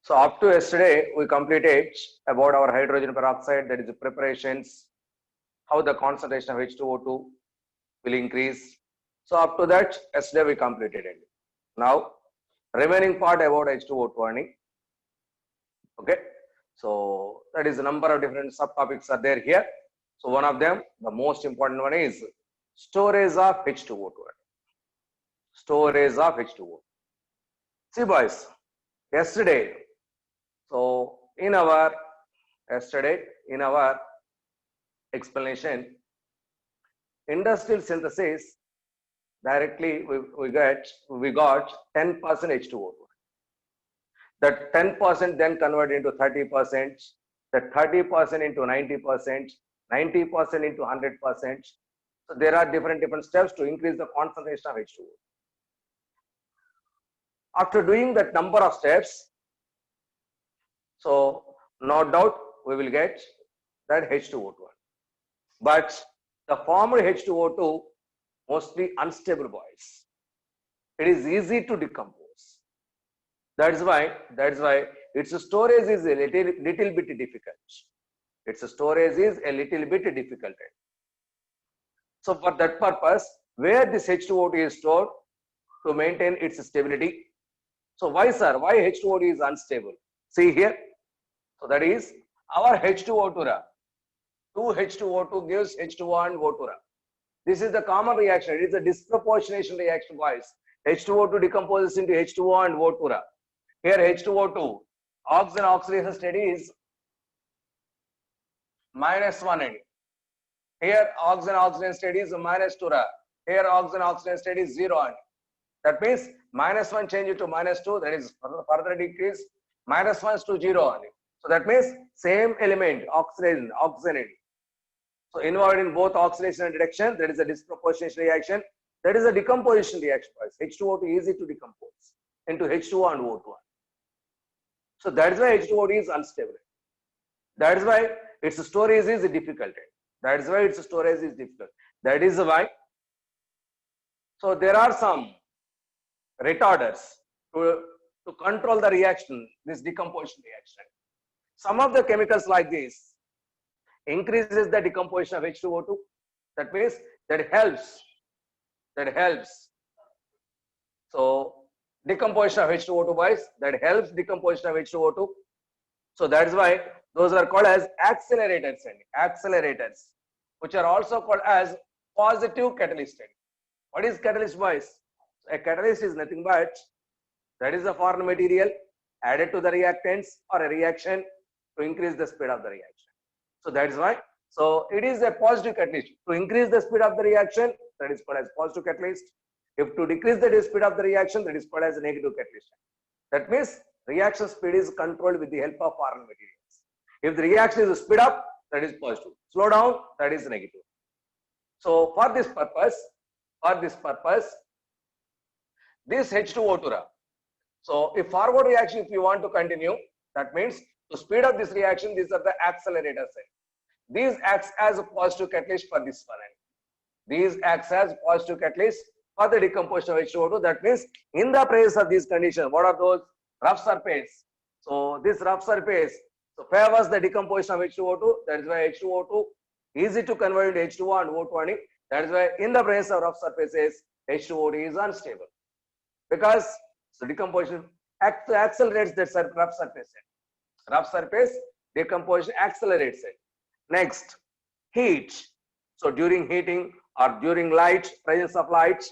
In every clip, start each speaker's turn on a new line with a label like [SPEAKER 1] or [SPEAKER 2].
[SPEAKER 1] So up to yesterday, we completed about our hydrogen peroxide, that is the preparations, how the concentration of H2O2 will increase. So up to that, yesterday we completed it. Now, remaining part about H2O2 only. Okay. So that is a number of different subtopics are there here. So one of them, the most important one is storage of H2O2. Storage of H2O. See boys, yesterday, so in our explanation, industrial synthesis, directly we got 10% H2O2. That 10% then converted into 30%, that 30% into 90%, 90% into 100%. So there are different steps to increase the concentration of H2O. After doing that number of steps, so no doubt we will get that H2O2. But the formed H2O2 mostly unstable boys. It is easy to decompose. That's why its storage is a little bit difficult. Its storage is a little bit difficult. So for that purpose, where this H2O2 is stored to maintain its stability. So why sir? Why H2O2 is unstable? See here. So that is our H2O2. 2H2O2 gives H2O and O2. This is the common reaction. It is a disproportionation reaction, boys. H2O2 decomposes into H2O and O2. Here H2O2, oxygen oxidation state is -1. Here oxygen oxidation state is -2. Here oxygen oxidation state is 0. That means -1 change to -2. That is further decrease. -1 to 0. So that means same element, oxygen. So involved in both oxidation and reduction, that is a disproportionation reaction. That is a decomposition reaction. H2O2 is easy to decompose into H2O and O2. So that is why H2O2 is unstable. That is why its storage is difficult. That is why. So there are some retarders to control the reaction, this decomposition reaction. Some of the chemicals like this increases the decomposition of H2O2. That means that helps. So decomposition of H2O2 boys, that helps decomposition of H2O2. So that's why those are called as accelerators, which are also called as positive catalyst. What is catalyst, boys? A catalyst is nothing but that is a foreign material added to the reactants or a reaction to increase the speed of the reaction. So that is why. So it is a positive catalyst. To increase the speed of the reaction, that is called as positive catalyst. If to decrease the speed of the reaction, that is called as a negative catalyst. That means reaction speed is controlled with the help of foreign materials. If the reaction is speed up, that is positive. Slow down, that is negative. So for this purpose, this H2O2. So if forward reaction, if you want to continue, that means to speed up this reaction, these are the accelerators. These acts as a positive catalyst for this one. These acts as positive catalyst for the decomposition of H2O2. That means in the presence of these conditions, what are those? Rough surface. So this rough surface favors the decomposition of H2O2. That is why H2O2 easy to convert into H2O and O2. That is why in the presence of rough surfaces, H2O2 is unstable. Because the decomposition accelerates that rough surface. Rough surface decomposition accelerates it. Next, heat. So during heating or during light, presence of light,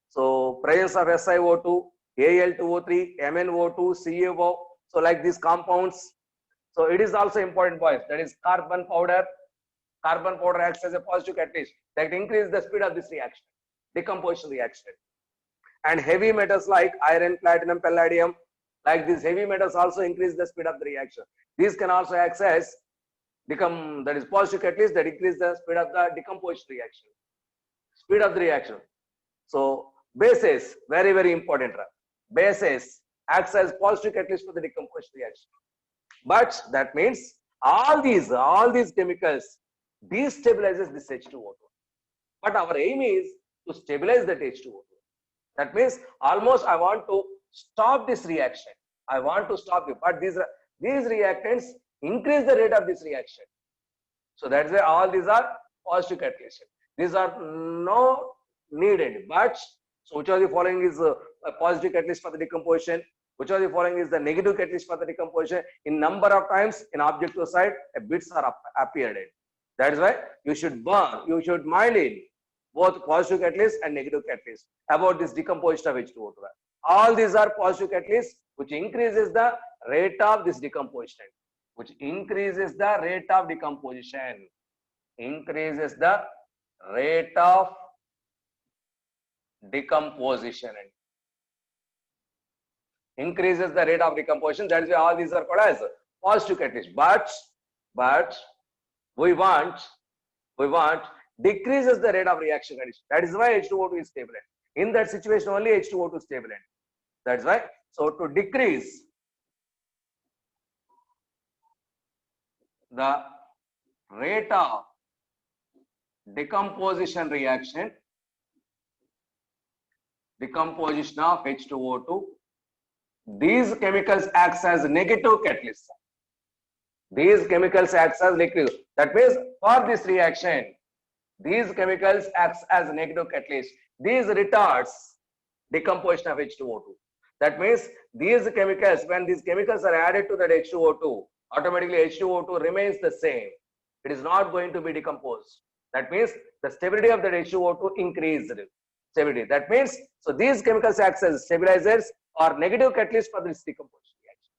[SPEAKER 1] so presence of SiO2, Al2O3, MnO2, CaO, so like these compounds. So it is also important, boys. That is carbon powder. Carbon powder acts as a positive catalyst that increases the speed of this reaction, decomposition reaction. And heavy metals like iron, platinum, palladium, like these heavy metals also increase the speed of the reaction. These can also act as that is positive catalyst that increase the speed of the decomposition reaction. Speed of the reaction. So bases, very important. Bases acts as positive catalyst for the decomposition reaction. But that means all these chemicals destabilizes this H2O2. But our aim is to stabilize that H2O2. That means almost I want to stop this reaction. I want to stop you, but these reactants increase the rate of this reaction. So that's why all these are positive catalysts. These are no needed, but so which of the following is a positive catalyst for the decomposition? Which of the following is the negative catalyst for the decomposition? In number of times in objective side, bits are appeared. That is why you should mind in both positive catalyst and negative catalyst about this decomposition of H2O2. All these are positive catalysts which increases the rate of this decomposition. Which increases the rate of decomposition. Increases the rate of decomposition. Increases the rate of decomposition. That is why all these are called as positive catalysts. But we want decreases the rate of reaction condition. That is why H2O2 is stable. In that situation only H2O2 is stable. That's why. So to decrease the rate of decomposition reaction, decomposition of H2O2, these chemicals acts as negative catalysts. These chemicals acts as negative. That means for this reaction, these chemicals acts as negative catalyst. These retards decomposition of H2O2. That means these chemicals, when these chemicals are added to that H2O2, automatically H2O2 remains the same. It is not going to be decomposed. That means the stability of that H2O2 increased stability. That means, so these chemicals act as stabilizers or negative catalysts for this decomposition reaction.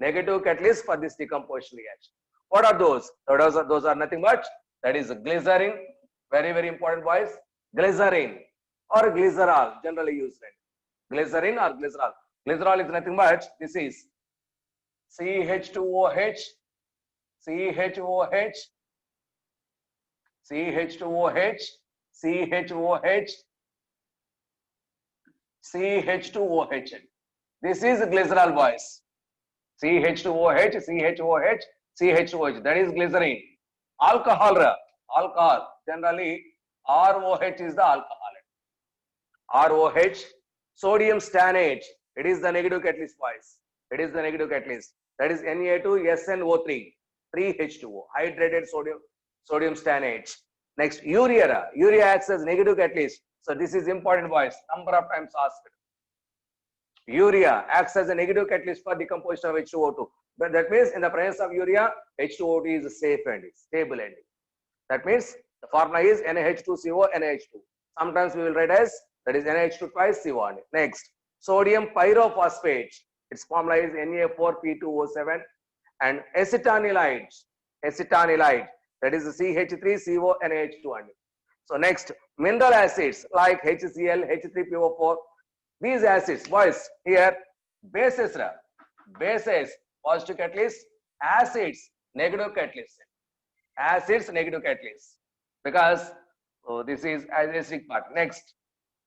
[SPEAKER 1] Negative catalysts for this decomposition reaction. What are those? Those are nothing but, that is glycerin, very, very important boys. Glycerin or glycerol, generally used. Glycerin or glycerol. Glycerol is nothing but, this is CH2OH, CHOH, CH2OH, CHOH, CH2OH. This is glycerol, boys. CH2OH, CHOH, CHOH. That is glycerin. Alcohol, generally ROH is the alcohol. ROH, sodium stannate. It is the negative catalyst, boys. It is the negative catalyst. That is Na2SNO3, 3H2O, hydrated sodium stannate. Next, urea. Urea acts as negative catalyst. So this is important, boys. Number of times asked. Urea acts as a negative catalyst for decomposition of H2O2. But that means in the presence of urea, H2O2 is safe and stable ending. That means the formula is NaH2CO, NaH2. Sometimes we will write as, that is NaH2 twice CO. Next, sodium pyrophosphate. Its formula is Na4P2O7. And acetanilide, that is CH3CO, NaH2. So next, mineral acids like HCl, H3PO4. These acids, boys, here bases, positive catalyst, acids, negative catalyst. Acids, negative catalyst. Because this is acidic part. Next,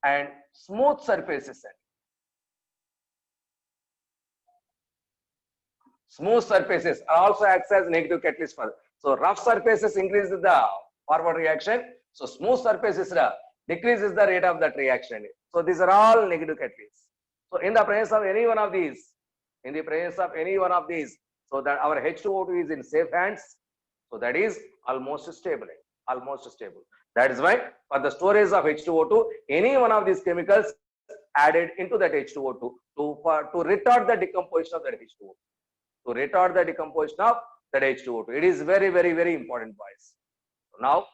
[SPEAKER 1] and smooth surfaces. Smooth surfaces also acts as negative catalyst for. So rough surfaces increase the forward reaction. So smooth surfaces decreases the rate of that reaction. So these are all negative catalysts. So in the presence of any one of these, so that our H2O2 is in safe hands. So that is almost stable. That is why for the storage of H2O2, any one of these chemicals added into that H2O2 to retard the decomposition of that H2O2. To retard the decomposition of that H2O2. It is very, very, very important, boys. Now,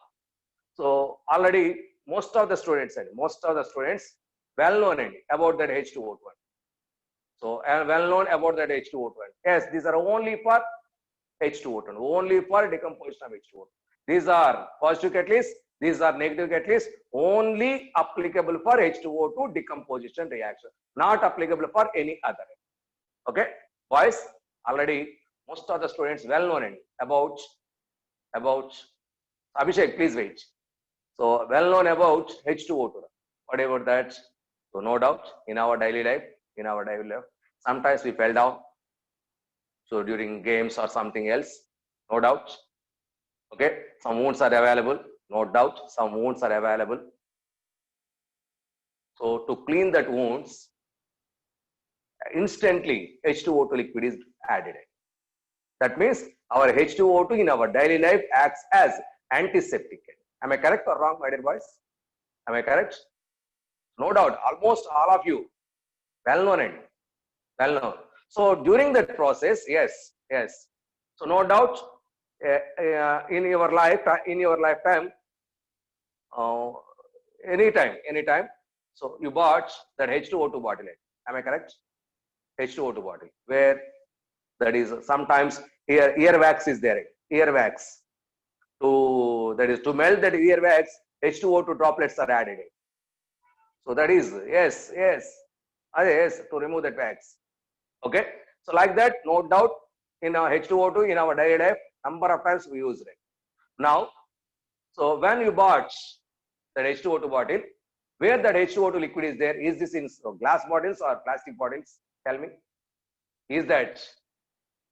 [SPEAKER 1] so already most of the students well known about that H2O2. So well known about that H2O2. Yes, these are only for H2O2, only for decomposition of H2O2. These are positive catalysts, these are negative catalysts, only applicable for H2O2 decomposition reaction, not applicable for any other. Okay, boys, already most of the students well known about Abhishek, please wait. So well known about H2O2. What about that? So no doubt in our daily life, sometimes we fell down. So during games or something else, no doubt. Okay, some wounds are available, no doubt, some wounds are available. So to clean that wounds, instantly H2O2 liquid is added. That means our H2O2 in our daily life acts as antiseptic. Am I correct or wrong, my dear boys? Am I correct? No doubt, almost all of you, well known and well known. So during that process, yes. So no doubt, in your lifetime, uh, anytime. So you bought that H2O2 bottle. Am I correct? H2O2 bottle, where that is sometimes ear wax is there. Ear wax to that is to melt that ear wax. H2O2 droplets are added. So that is yes to remove that wax. Okay. So like that, no doubt in our H2O2 in our daily life, number of times we use it. Now, so when you bought that H2O2 bottle, where that H2O2 liquid is there, is this in glass bottles or plastic bottles? Tell me. Is that?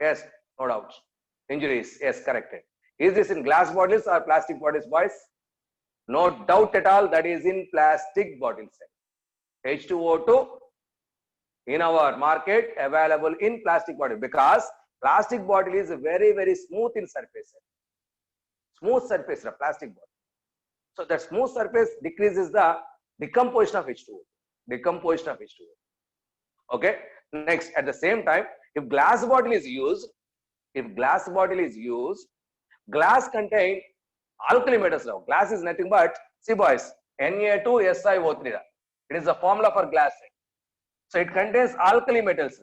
[SPEAKER 1] Yes, no doubt. Injuries, yes, corrected. Is this in glass bottles or plastic bottles, boys? No doubt at all, that is in plastic bottles. H2O2 in our market available in plastic bottle, because plastic bottle is very smooth in surface. Smooth surface of plastic bottle. So that smooth surface decreases the decomposition of H2O. Okay. Next, at the same time, if glass bottle is used, glass contain alkali metals now. Glass is nothing but, see boys, Na2SiO3. It is the formula for glass. So it contains alkali metals.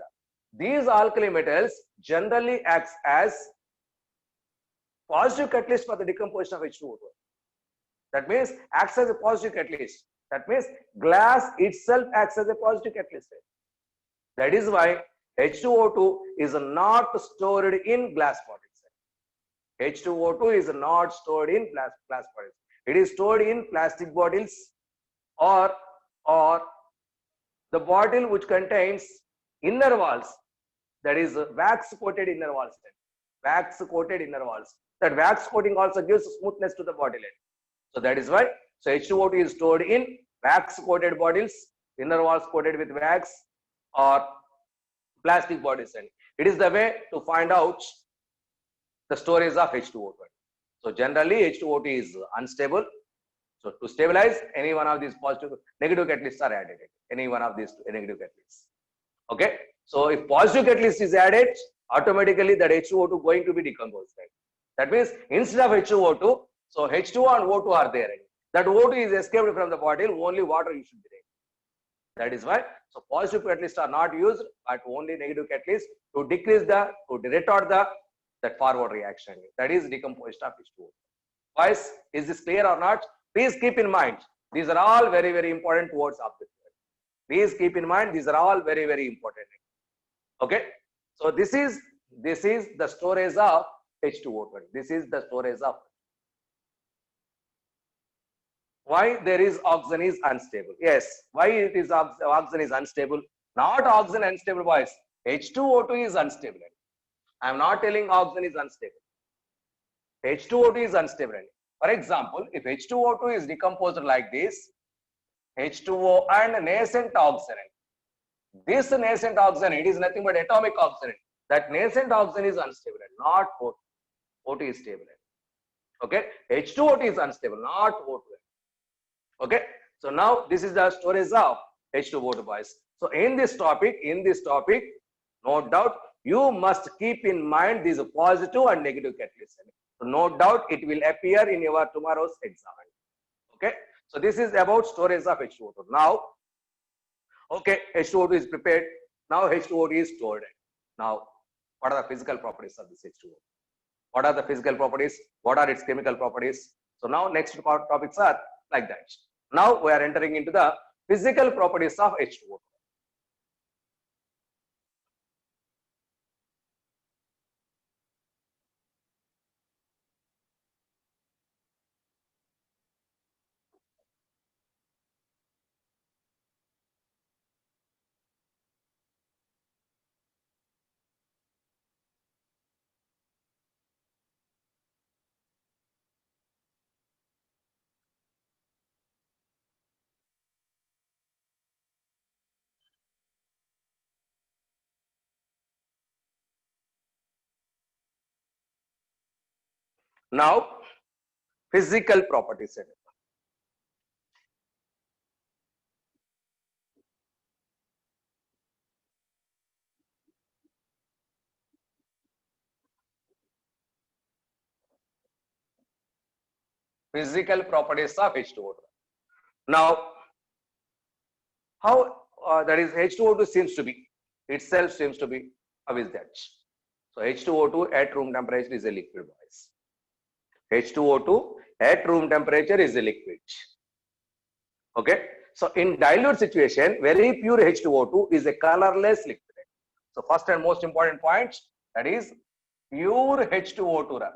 [SPEAKER 1] These alkali metals generally acts as positive catalyst for the decomposition of H2O2. That means acts as a positive catalyst. That means glass itself acts as a positive catalyst. That is why H2O2 is not stored in glass bottles. H2O2 is not stored in glass bottles. It is stored in plastic bottles or the bottle which contains inner walls, that is wax coated inner walls. That wax coating also gives smoothness to the bottle. So that is why, so H2O2 is stored in wax coated bottles, inner walls coated with wax, or plastic bottles. And it is the way to find out the storage of H2O2. So generally H2O2 is unstable. So to stabilize, any one of these negative catalysts are added. Any one of these negative catalysts. Okay. So if positive catalyst is added, automatically that H2O2 going to be decomposed. That means instead of H2O2, so H2O and O2 are there. That O2 is escaped from the bottle, only water you should be there. That is why, so positive catalysts are not used, but only negative catalysts to retard that forward reaction. That is decomposition of H2O. Boys, is this clear or not? Please keep in mind, these are all very important words of this. Please keep in mind, these are all very important. Okay. So this is the storage of H2O2. This is the storage of. Why there is oxygen is unstable? Yes. Why it is oxygen is unstable? Not oxygen unstable, boys. H2O2 is unstable. I am not telling oxygen is unstable. H2O2 is unstable. For example, if H2O2 is decomposed like this, H2O and nascent oxygen. This nascent oxygen, it is nothing but atomic oxygen. That nascent oxygen is unstable, not O2. O2 is stable. Okay. H2O2 is unstable, not O2. Okay. So now this is the storage of H2O2, boys. So in this topic, no doubt you must keep in mind these positive and negative catalysts. So no doubt it will appear in your tomorrow's exam. Okay. So this is about storage of H2O2. Now, okay, H2O2 is prepared. Now H2O2 is stored. Now, what are the physical properties of this H2O2? What are the physical properties? What are its chemical properties? So now next topics are like that. Now we are entering into the physical properties of H2O2. Now, physical properties. Physical properties of H2O2. Now, how that is H2O2 seems to be, itself seems to be, how is that? So H2O2 at room temperature is a liquid, boys. H2O2 at room temperature is a liquid. Okay. So in dilute situation, very pure H2O2 is a colorless liquid. So first and most important point, that is pure H2O2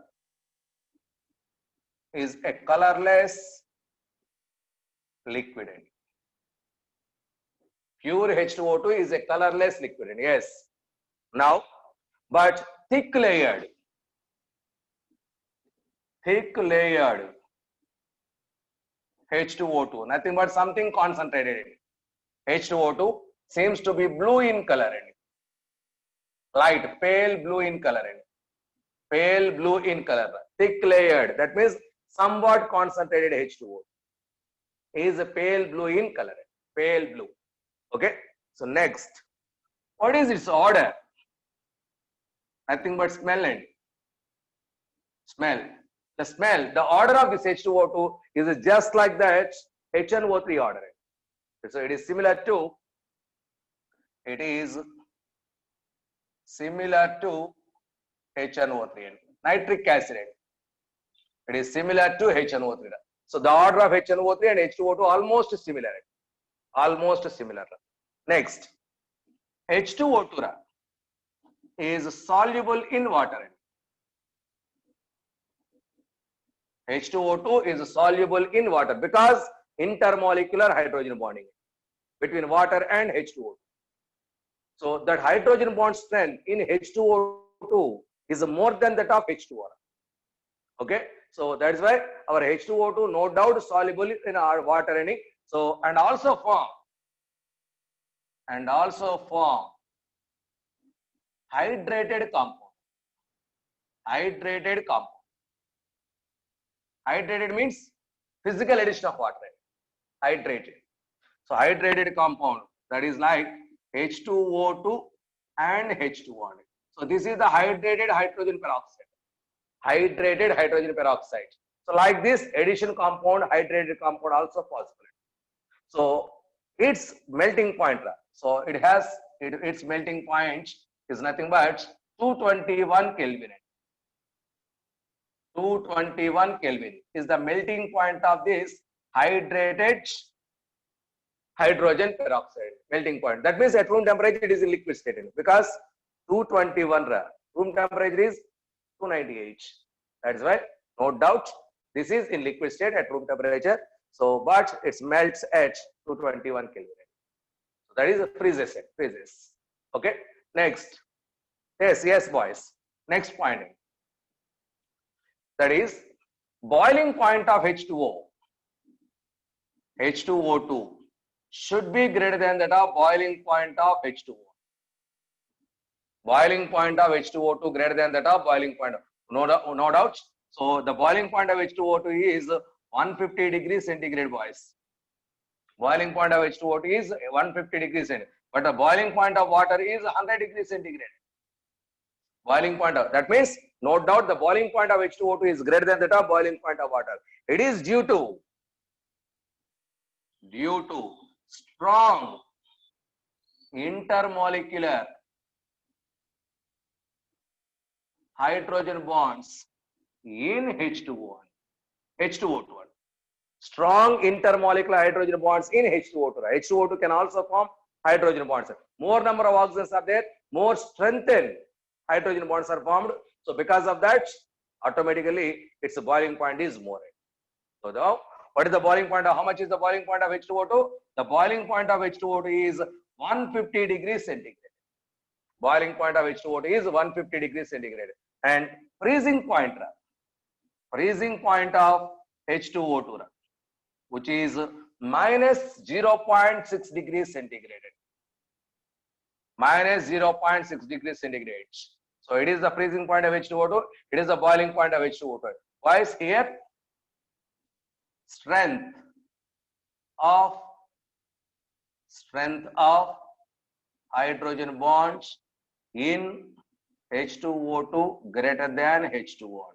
[SPEAKER 1] is a colorless liquid. Pure H2O2 is a colorless liquid. Yes. Now, but thick layered H2O2, nothing but something concentrated. H2O2 seems to be blue in color. Light, pale blue in color. Pale blue in color. Thick layered, that means somewhat concentrated H2O is a pale blue in color. Pale blue. Okay. So next, what is its order? Nothing but smell and smell. The smell, the order of this H2O2 is just like that HNO3 order. So it is similar to HNO3, nitric acid. It is similar to HNO3. So the order of HNO3 and H2O2 almost similar. Almost similar. Next, H2O2 is soluble in water. H2O2 is soluble in water because intermolecular hydrogen bonding between water and H2O2. So that hydrogen bond strength in H2O2 is more than that of H2O. Okay. So that's why our H2O2 no doubt soluble in our water. So and also form hydrated compound. Hydrated means physical addition of water. Hydrated. So hydrated compound, that is like H2O2 and H2O. So this is the hydrated hydrogen peroxide. Hydrated hydrogen peroxide. So like this addition compound, hydrated compound also possible. So its melting point. So it has its melting point is nothing but 221 Kelvin. 221 Kelvin is the melting point of this hydrated hydrogen peroxide melting point. That means at room temperature it is in liquid state because 221 room temperature is 298. That's why no doubt this is in liquid state at room temperature. So but it melts at 221 Kelvin. So that is a freezes. Okay. Next. Yes, boys. Next point. That is boiling point of H2O2 should be greater than that of boiling point of H2O. Boiling point of H2O2 greater than that of boiling point of, no doubt. So the boiling point of H2O2 is 150 degrees centigrade, boys. Boiling point of H2O2 is 150 degrees centigrade, but the boiling point of water is 100 degrees centigrade. Boiling point of, that means no doubt the boiling point of H2O2 is greater than that of boiling point of water. It is due to strong intermolecular hydrogen bonds in H2O2. Strong intermolecular hydrogen bonds in H2O2. H2O2 can also form hydrogen bonds. More number of oxygens are there, more strengthened hydrogen bonds are formed. So because of that, automatically its boiling point is more. So now, what is the boiling point of, how much is the boiling point of H2O2? The boiling point of H2O2 is 150 degrees centigrade. Boiling point of H2O2 is 150 degrees centigrade. And freezing point of H2O2, which is minus 0.6 degrees centigrade. Minus 0.6 degrees centigrade. So it is the freezing point of H2O2. It is the boiling point of H2O2. Boys, here strength of hydrogen bonds in H2O2 greater than H2O.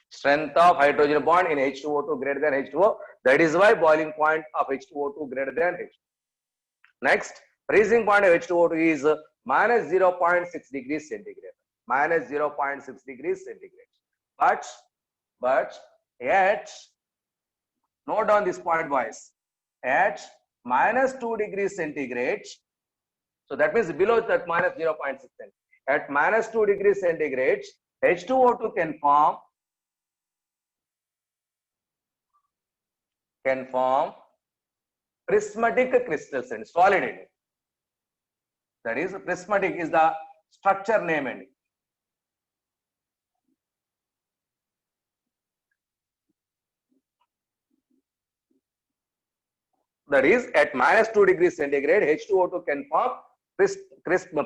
[SPEAKER 1] Strength of hydrogen bond in H2O2 greater than H2O. That is why boiling point of H2O2 greater than H2O. Next, freezing point of H2O2 is minus 0.6 degrees centigrade. Minus 0.6 degrees centigrade. But at, note down this point, boys, at minus 2 degrees centigrade, so that means below that minus 0.6, at minus 2 degrees centigrade, H2O2 can form prismatic crystals and solid in it. That is, prismatic is the structure name and that is at minus 2 degrees centigrade, H2O2 can form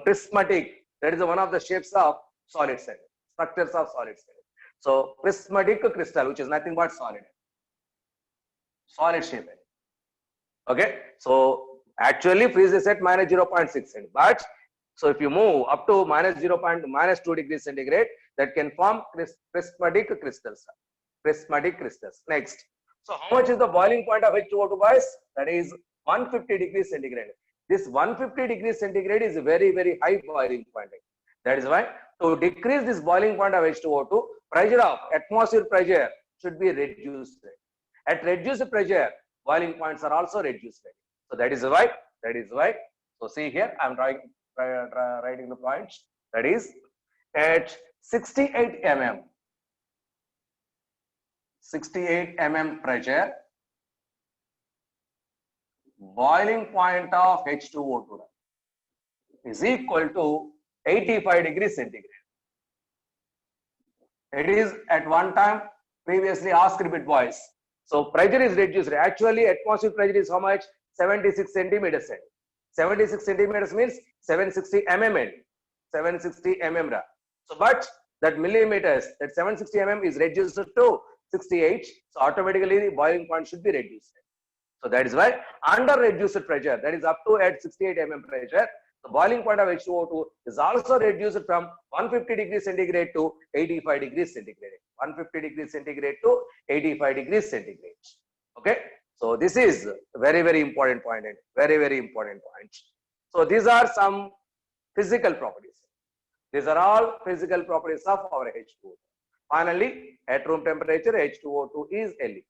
[SPEAKER 1] prismatic. That is one of the shapes of solid cell, structures of solid cell. So prismatic crystal, which is nothing but solid shape. Okay, so actually freezes at minus 0.6, but so if you move up to minus 2 degrees centigrade, that can form prismatic crystals. Next, so how much is the boiling point of H2O2, boys? That is 150 degrees centigrade. This 150 degrees centigrade is a very, very high boiling point. That is why to decrease this boiling point of H2O2, pressure of atmosphere pressure should be reduced. At reduced pressure, boiling points are also reduced. So that is why. So see here, I am writing the points. That is at 68 mm pressure, boiling point of H2O2 is equal to 85 degrees centigrade. It is at one time previously asked bit, boys. So pressure is reduced. Actually, atmospheric pressure is how much? 76 centimeters. 76 centimeters means 760 mm. 760 mm. So, but that millimeters, that 760 mm is reduced to 68. So automatically the boiling point should be reduced. So that is why under reduced pressure, that is up to at 68 mm pressure, the boiling point of H2O2 is also reduced from 150 degrees centigrade to 85 degrees centigrade. 150 degrees centigrade to 85 degrees centigrade. Okay. So this is very, very important point. Very, very important point. So these are some physical properties. These are all physical properties of our H2O2. Finally, at room temperature, H2O2 is a liquid.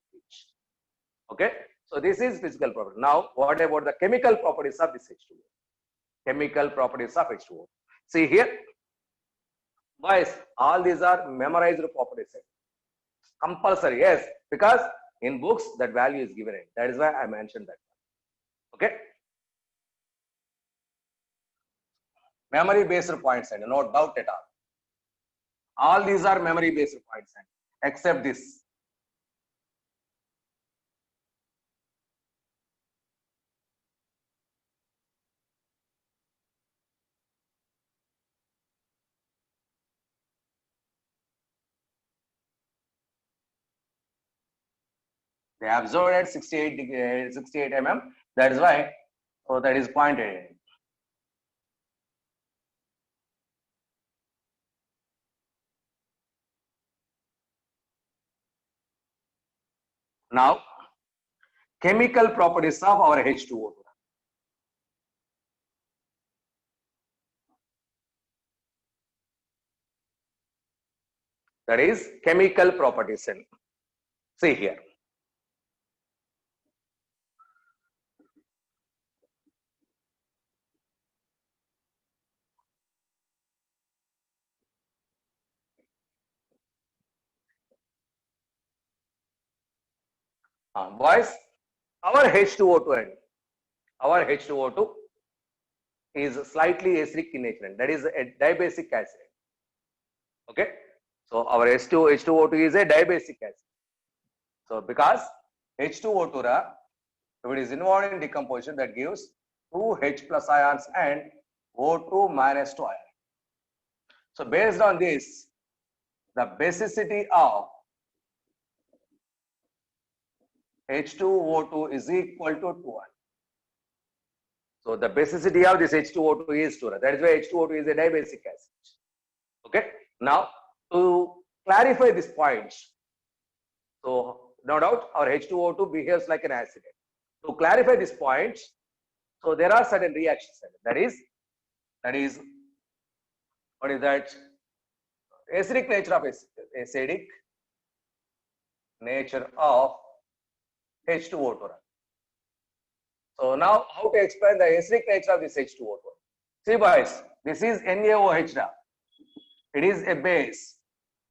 [SPEAKER 1] Okay. So this is physical property. Now, what about the chemical properties of this H2O? Chemical properties of H2O. See here, boys, all these are memorized properties. Compulsory, yes, because in books that value is given. That is why I mentioned that. Okay. Memory based points and no doubt at all. All these are memory based points except this. They absorbed at 68 mm. That is why. So that is pointed. Now, chemical properties of our H2O2. That is chemical properties. See here. Boys, our H2O2 is slightly acidic in nature. That is a dibasic acid. Okay. So our H2O2 is a dibasic acid. So because H2O2, if it is involved in decomposition, that gives 2 H plus ions and O2 minus 2 ions. So based on this, the basicity of H2O2 is equal to 1. So the basicity of this H2O2 is 2. That is why H2O2 is a dibasic acid. Okay. Now to clarify this point, so no doubt our H2O2 behaves like an acid. To clarify this point, so there are certain reactions. That is what is that? Acidic nature of acidic nature of H2O2. So now how to explain the acidic nature of this H2O2? See boys, this is NaOH. It is a base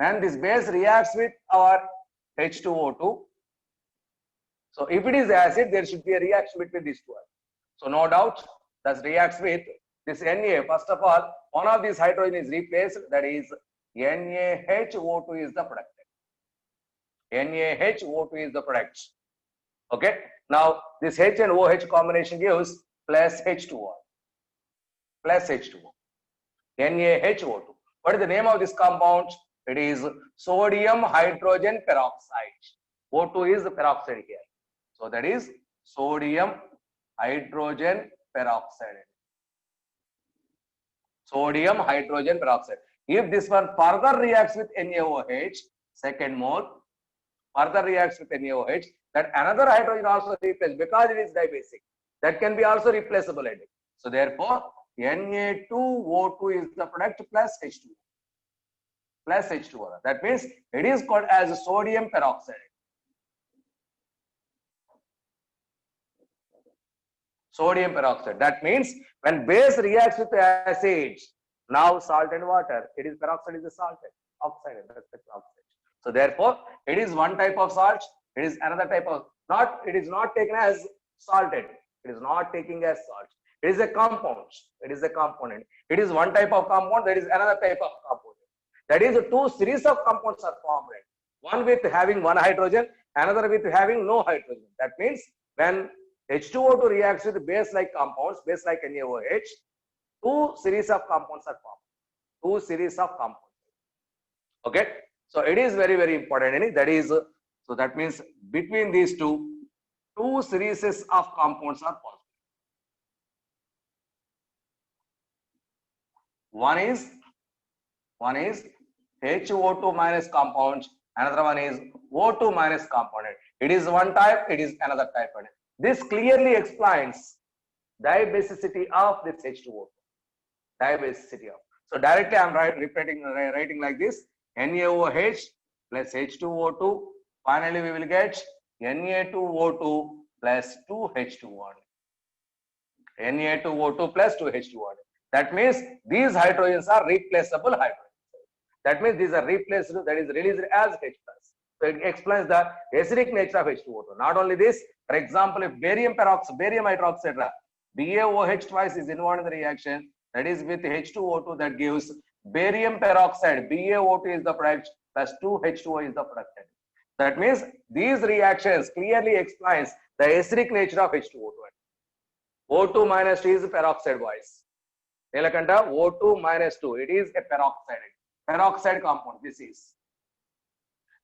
[SPEAKER 1] and this base reacts with our H2O2. So if it is acid, there should be a reaction between these two. So no doubt that reacts with this Na. First of all, one of these hydrogen is replaced, that is NaHO2 is the product. NaHO2 is the product. Okay. Now this H and OH combination gives plus H2O. Plus H2O. NaHO2. What is the name of this compound? It is sodium hydrogen peroxide. O2 is the peroxide here. So that is sodium hydrogen peroxide. Sodium hydrogen peroxide. If this one further reacts with NaOH, second mole, further reacts with NaOH, that another hydrogen also replaced because it is dibasic. That can be also replaceable. So therefore, Na2O2 is the product plus H2. Plus H2O. That means it is called as sodium peroxide. Sodium peroxide. That means when base reacts with acid, now salt and water, it is peroxide is the salted oxide. That's the peroxide. So therefore, it is one type of salt. It is another type of it is not taken as salted. It is not taken as salt. It is a compound. It is a component. It is one type of compound. That is another type of component. That is, two series of compounds are formed. One with having one hydrogen, another with having no hydrogen. That means when H2O2 reacts with base-like compounds, base like NaOH, two series of compounds are formed. Two series of compounds. Okay. So it is very, very important. That is, so that means between these two series of compounds are possible. One is HO2 minus compound, another one is O2 minus component. It is one type, it is another type. This clearly explains dibasicity of this H2O2. Dibasicity of. So directly I am writing like this: NaOH plus H2O2. Finally, we will get Na2O2 plus 2H2O. Na2O2 plus 2H2O. That means these hydrogens are replaceable hydrogens. That means these are replaced, that is released as H+. So it explains the acidic nature of H2O2. Not only this, for example, if barium hydroxide, BaOH twice is involved in the reaction, that is with H2O2, that gives barium peroxide. BaO2 is the product plus 2H2O is the product. That means these reactions clearly explains the acidic nature of H2O2. O2 minus 2 is peroxide, boys. Nilakanta, O2 minus 2, it is a peroxide compound. This is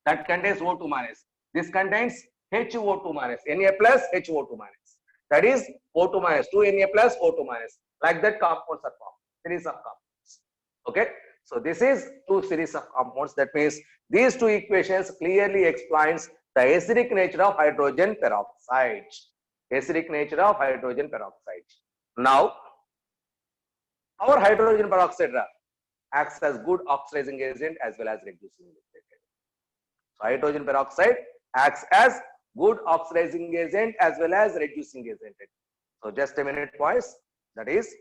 [SPEAKER 1] that contains O2 minus. This contains HO2 minus, Na plus HO2 minus. That is O2 minus, 2 Na plus O2 minus. Like that, compounds are formed. Series of compounds. Okay. So this is two series of compounds. That means these two equations clearly explains the acidic nature of hydrogen peroxide. Acidic nature of hydrogen peroxide. Now, our hydrogen peroxide acts as good oxidizing agent as well as reducing agent. So hydrogen peroxide acts as good oxidizing agent as well as reducing agent. So just a minute, boys. That is,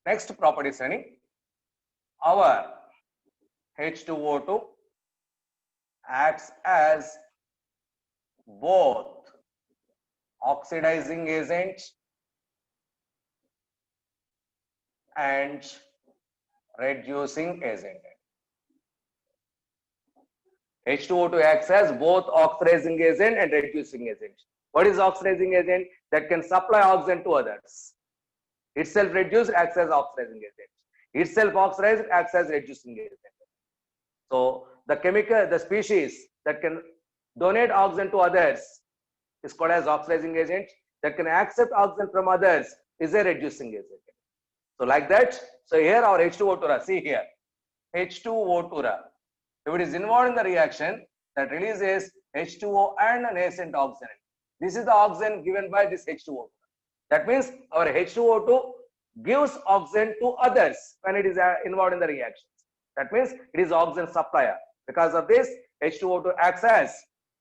[SPEAKER 1] next properties. our H2O2 acts as both oxidizing agent and reducing agent. H2O2 acts as both oxidizing agent and reducing agent. What is oxidizing agent? That can supply oxygen to others. Itself reduced acts as oxidizing agent. Itself oxidized acts as reducing agent. So the species that can donate oxygen to others is called as oxidizing agent. That can accept oxygen from others is a reducing agent. So like that, so here our H2O2, see here, H2O2, if it is involved in the reaction, that releases H2O and a nascent oxygen. This is the oxygen given by this H2O2. That means our H2O2 gives oxygen to others when it is involved in the reactions. That means it is oxygen supplier. Because of this, H2O2 acts as,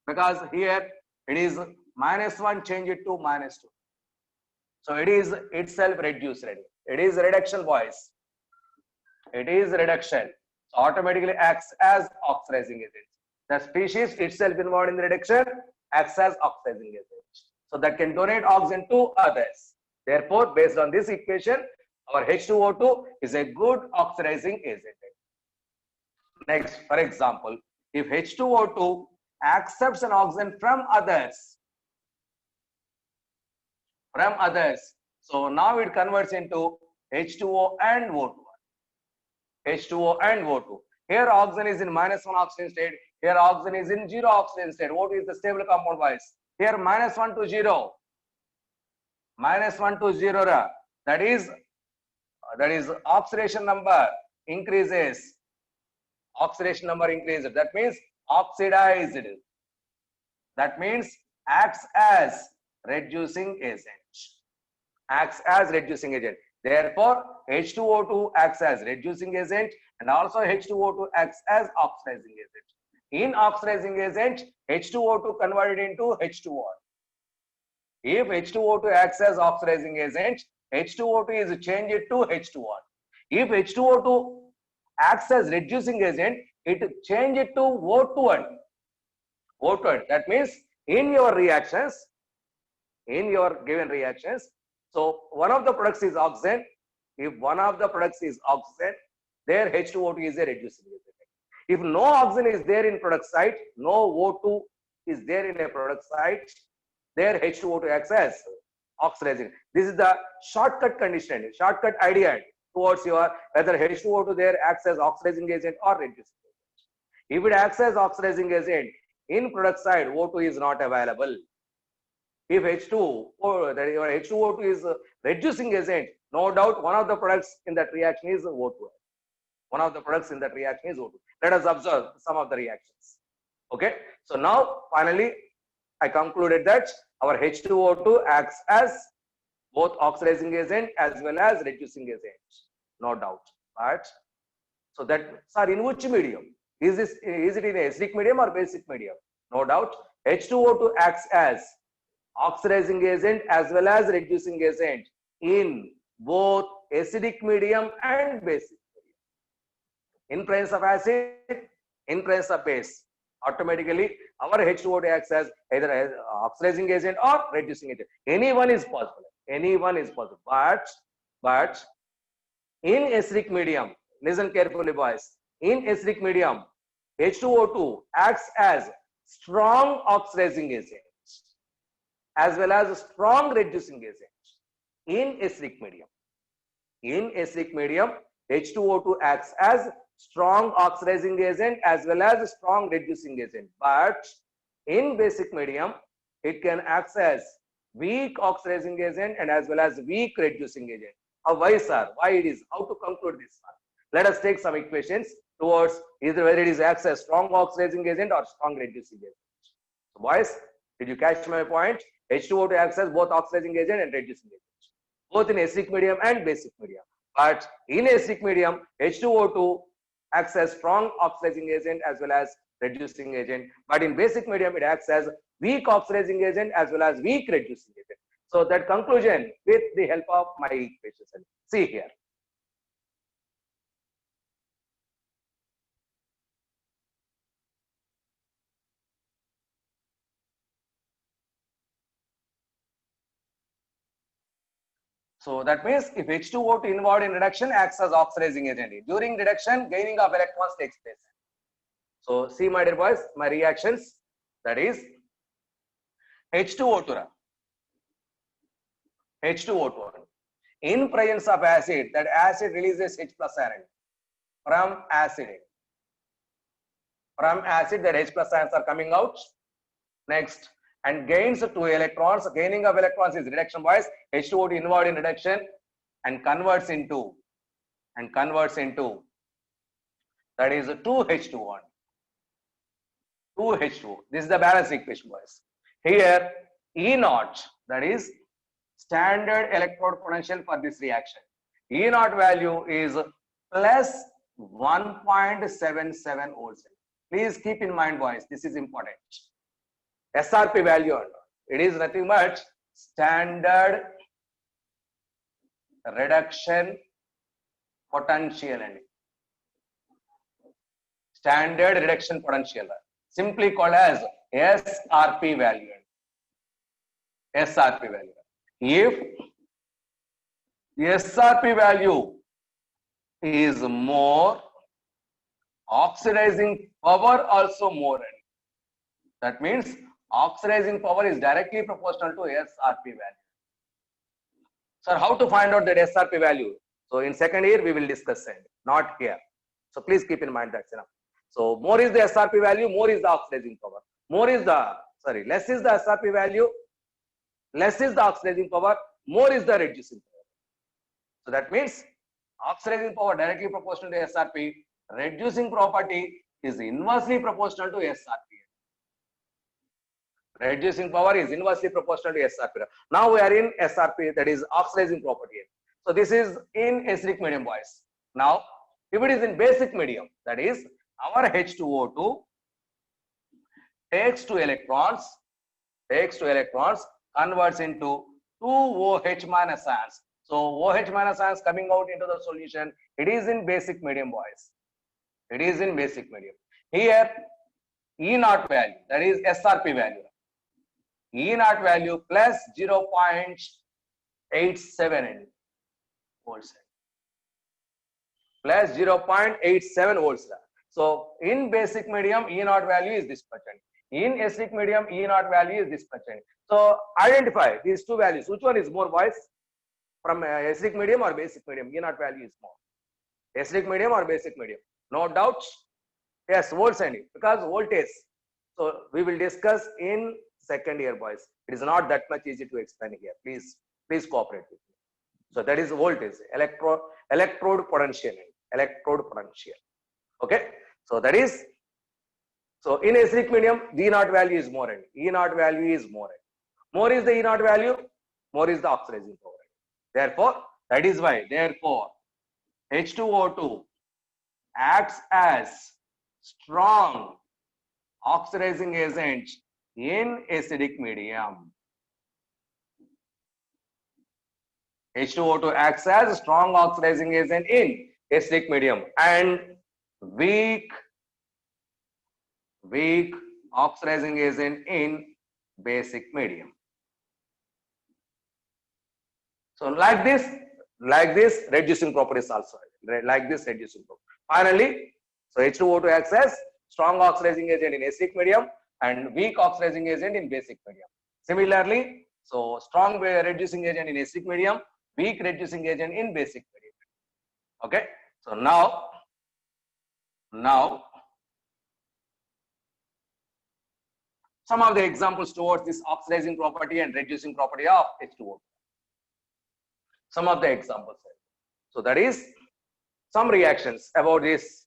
[SPEAKER 1] because here it is -1, change it to -2. So it is itself reduced. It is reduction, boys. It is reduction. So automatically acts as oxidizing agent. The species itself involved in the reduction acts as oxidizing agent. So that can donate oxygen to others. Therefore, based on this equation, our H2O2 is a good oxidizing agent. Next, for example, if H2O2 accepts an oxygen from others, so now it converts into H2O and O2. H2O and O2. Here oxygen is in -1 oxygen state. Here oxygen is in 0 oxygen state. O2 is the stable compound wise. Here -1 to 0. -1 to 0. That is oxidation number increases. Oxidation number increases. That means oxidized. That means acts as reducing agent. Acts as reducing agent. Therefore, H2O2 acts as reducing agent and also H2O2 acts as oxidizing agent. In oxidizing agent, H2O2 converted into H2O. If H2O2 acts as oxidizing agent, H2O2 is changed to H2O. If H2O2 acts as reducing agent, it change it to O2. O2. That means in your reactions, in your given reactions, so one of the products is oxygen. If one of the products is oxygen, there H2O2 is a reducing agent. If no oxygen is there in product site, no O2 is there in a product site, there H2O2 acts as oxidizing. This is the shortcut condition, shortcut idea towards your whether H2O2 there acts as oxidizing agent or reducing agent. If it acts as oxidizing agent, in product side O2 is not available. If H2O2 is reducing agent, no doubt one of the products in that reaction is O2. One of the products in that reaction is O2. Let us observe some of the reactions. Okay. So now finally I concluded that our H2O2 acts as both oxidizing agent as well as reducing agent. No doubt. But so that, sir, in which medium? Is it in acidic medium or basic medium? No doubt. H2O2 acts as oxidizing agent as well as reducing agent in both acidic medium and basic medium. In presence of acid, in presence of base, automatically our H2O2 acts as either as oxidizing agent or reducing agent. Any one is possible. Any one is possible. But in acidic medium, listen carefully, boys. In acidic medium, H2O2 acts as strong oxidizing agent as well as strong reducing agent in acidic medium. In acidic medium, H2O2 acts as strong oxidizing agent as well as strong reducing agent. But in basic medium, it can act as weak oxidizing agent and as well as weak reducing agent. Why, sir? Why it is? How to conclude this one? Let us take some equations towards either whether it is acts as strong oxidizing agent or strong reducing agent. So boys, did you catch my point? H2O2 acts as both oxidizing agent and reducing agent, both in acidic medium and basic medium. But in acidic medium, H2O2 acts as strong oxidizing agent as well as reducing agent. But in basic medium, it acts as weak oxidizing agent as well as weak reducing agent. So that conclusion with the help of my equations. See here. So that means if H2O2 involved in reduction acts as oxidizing agent. During reduction, gaining of electrons takes place. So see my dear boys, my reactions, that is H2O2. H2O2. In presence of acid, that acid releases H plus ion from acid. From acid, that H plus ions are coming out. Next, and gains 2 electrons. Gaining of electrons is reduction wise. H2O2 involved in reduction and converts into that is 2H2O. 2H2O. This is the balance equation, boys. Here, E naught, that is standard electrode potential for this reaction. E naught value is plus 1.77 volts. Please keep in mind, boys, this is important. SRP value, it is nothing but standard reduction potential. Standard reduction potential, simply called as SRP value. SRP value. If SRP value is more, oxidizing power also more. That means oxidizing power is directly proportional to SRP value. Sir, how to find out that SRP value? So in second year we will discuss it, not here. So please keep in mind that's enough. So more is the SRP value, more is the oxidizing power. Less is the SRP value, less is the oxidizing power, more is the reducing power. So that means oxidizing power directly proportional to SRP, reducing property is inversely proportional to SRP. Reducing power is inversely proportional to SRP. Now we are in SRP, that is oxidizing property. So this is in acidic medium, boys. Now, if it is in basic medium, that is our H2O2 takes 2 electrons, converts into 2 OH minus ions. So OH minus ions coming out into the solution. It is in basic medium, boys. It is in basic medium. Here, E naught value, that is SRP value. E naught value plus 0.87 volts. Plus 0.87 volts. So in basic medium, E naught value is this percent. In acidic medium, E naught value is this percent. So identify these two values. Which one is more, boys? From acidic medium or basic medium? E naught value is more. Acidic medium or basic medium? No doubt. Yes, volts and because voltage. So we will discuss in second year, boys. It is not that much easy to explain here. Please cooperate with me. So that is voltage, electrode potential. Okay. So that is, so in acidic medium, D naught value is more and E naught value is more. More is the E naught value, more is the oxidizing power. Therefore, that is why, H2O2 acts as strong oxidizing agent in acidic medium. H2O2 acts as a strong oxidizing agent in acidic medium and weak oxidizing agent in basic medium. So like this reducing properties also, like this reducing property. Finally, so H2O2 acts as strong oxidizing agent in acidic medium and weak oxidizing agent in basic medium. Similarly, so strong reducing agent in acidic medium, weak reducing agent in basic medium. Okay, so now some of the examples towards this oxidizing property and reducing property of H2O2. Some of the examples. So that is some reactions about this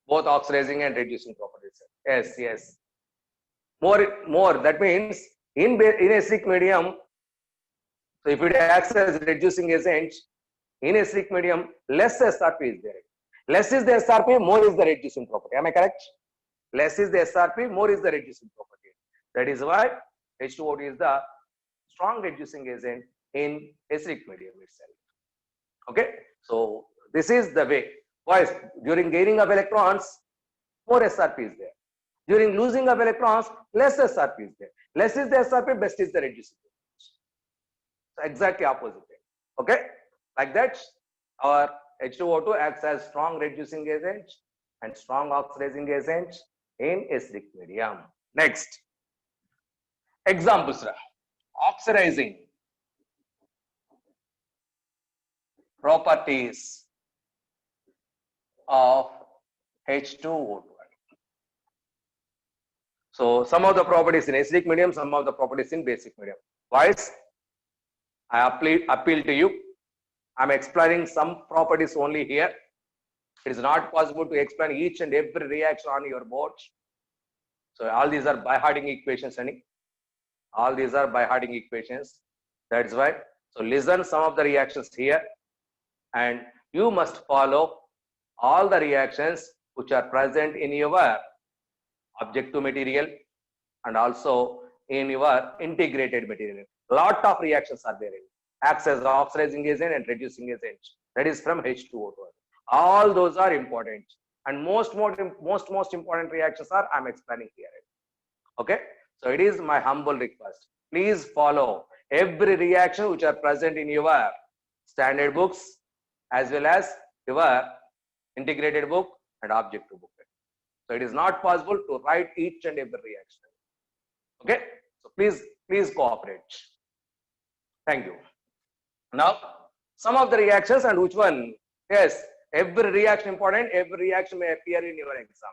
[SPEAKER 1] both oxidizing and reducing properties. Yes. More. That means in acidic medium. So if it acts as reducing agent in acidic medium, less SRP is there. Less is the SRP, more is the reducing property. Am I correct? Less is the SRP, more is the reducing property. That is why H2O2 is the strong reducing agent in acidic medium itself. Okay, so this is the way. Why? During gaining of electrons, more SRP is there. During losing of electrons, less SRP is there. Less is the SRP, best is the reducing. So exactly opposite. Okay, like that, our H2O2 acts as strong reducing agent and strong oxidizing agent in acidic medium. Next, examples. Oxidizing properties of H2O2. So some of the properties in acidic medium, some of the properties in basic medium. Boys, I appeal to you. I'm explaining some properties only here. It is not possible to explain each and every reaction on your board. So all these are by-hearting equations, Annie. All these are by-hearting equations. That's why. So listen some of the reactions here, and you must follow all the reactions which are present in your objective material and also in your integrated material. Lot of reactions are there. Acts as oxidizing agent and reducing agent. That is from H2O2. All those are important. And most important reactions are I'm explaining here. Okay. So it is my humble request. Please follow every reaction which are present in your standard books as well as your integrated book and objective book. So it is not possible to write each and every reaction. Okay. So please cooperate. Thank you. Now, some of the reactions and which one? Yes, every reaction important, every reaction may appear in your exam.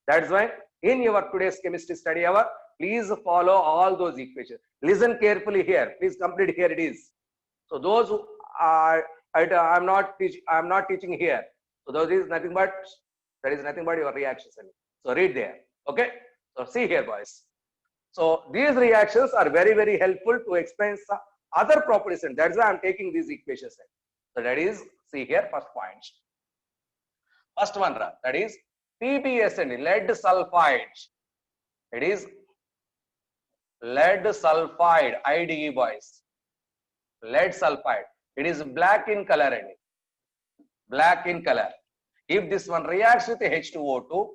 [SPEAKER 1] That's why in your today's chemistry study hour, please follow all those equations. Listen carefully here. Please complete here it is. So those who are, I'm not teaching here. So those is nothing but, that is nothing but your reactions. So read there. Okay. So see here, boys. So these reactions are very helpful to explain some other properties, and that's why I'm taking these equations. So that is, see here, first point. First one, that is PBS and lead sulfide. It is lead sulfide, IDE, boys. Lead sulfide. It is black in color, and black in color. If this one reacts with H2O2,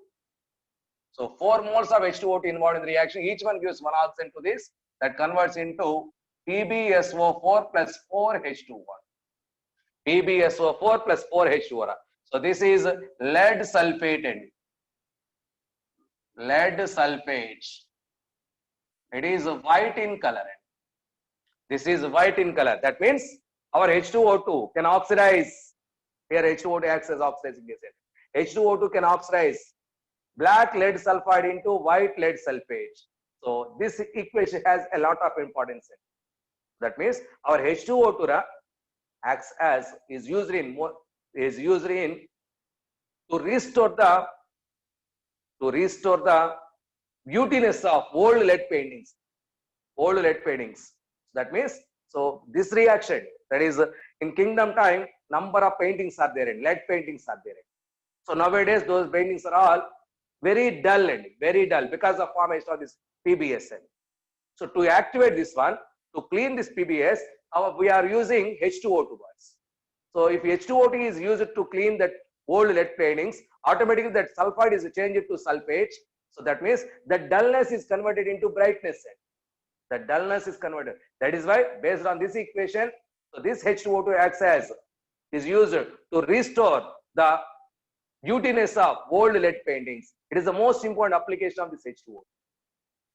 [SPEAKER 1] so 4 moles of H2O2 involved in the reaction, each one gives 1 oxygen to this, that converts into PbSO4 plus 4H2O. PbSO4 plus 4H2O. So this is lead sulfate and lead sulfate. It is white in color. This is white in color. That means our H2O2 can oxidize. Here H2O2 acts as oxidizing agent. H2O2 can oxidize black lead sulfide into white lead sulfate. So this equation has a lot of importance. That means our H2O2 acts as is used in to restore the beautiness of old lead paintings. Old lead paintings. That means, so this reaction, that is in kingdom time, number of paintings are there, in lead paintings are there. So nowadays those paintings are all very dull because of formation of this PBS. So to activate this one, to clean this PBS, we are using H2O2 boys. So if H2O2 is used to clean that old lead paintings, automatically that sulfide is changed to sulfate. So that means the dullness is converted into brightness. The dullness is converted. That is why, based on this equation, so this H2O2 acts as is used to restore the beautiness of old lead paintings. It is the most important application of this H2O.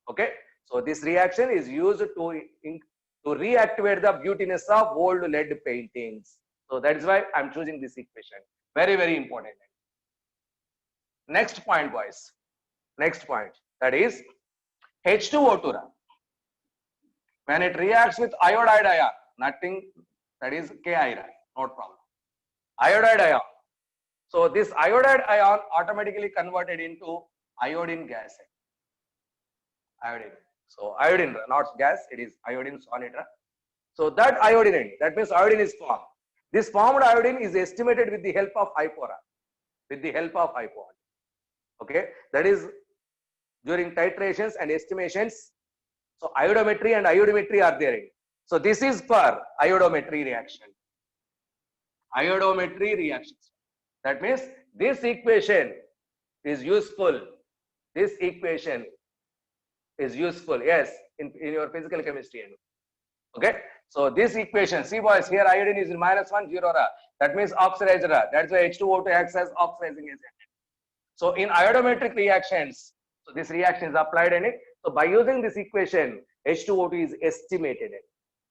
[SPEAKER 1] Okay, so this reaction is used to reactivate the beautiness of old lead paintings. So that is why I'm choosing this equation. Very important. Next point, boys. Next point, that is H2O2. When it reacts with iodide ion, nothing, that is KI, no problem. Iodide ion. So this iodide ion automatically converted into iodine gas. Iodine. So iodine, not gas, it is iodine solid. So that iodine, that means iodine is formed. This formed iodine is estimated with the help of hypo. Okay, that is during titrations and estimations. So iodometry and iodometry are there. So this is for iodometry reaction. Iodometry reactions. That means this equation is useful. This equation is useful, yes, in your physical chemistry. Okay. So this equation, see boys, here iodine is in -1, 0 ra. That means oxidizer ra. That's why H2O2 acts as oxidizing agent. So in iodometric reactions, so this reaction is applied in it. So by using this equation, H2O2 is estimated.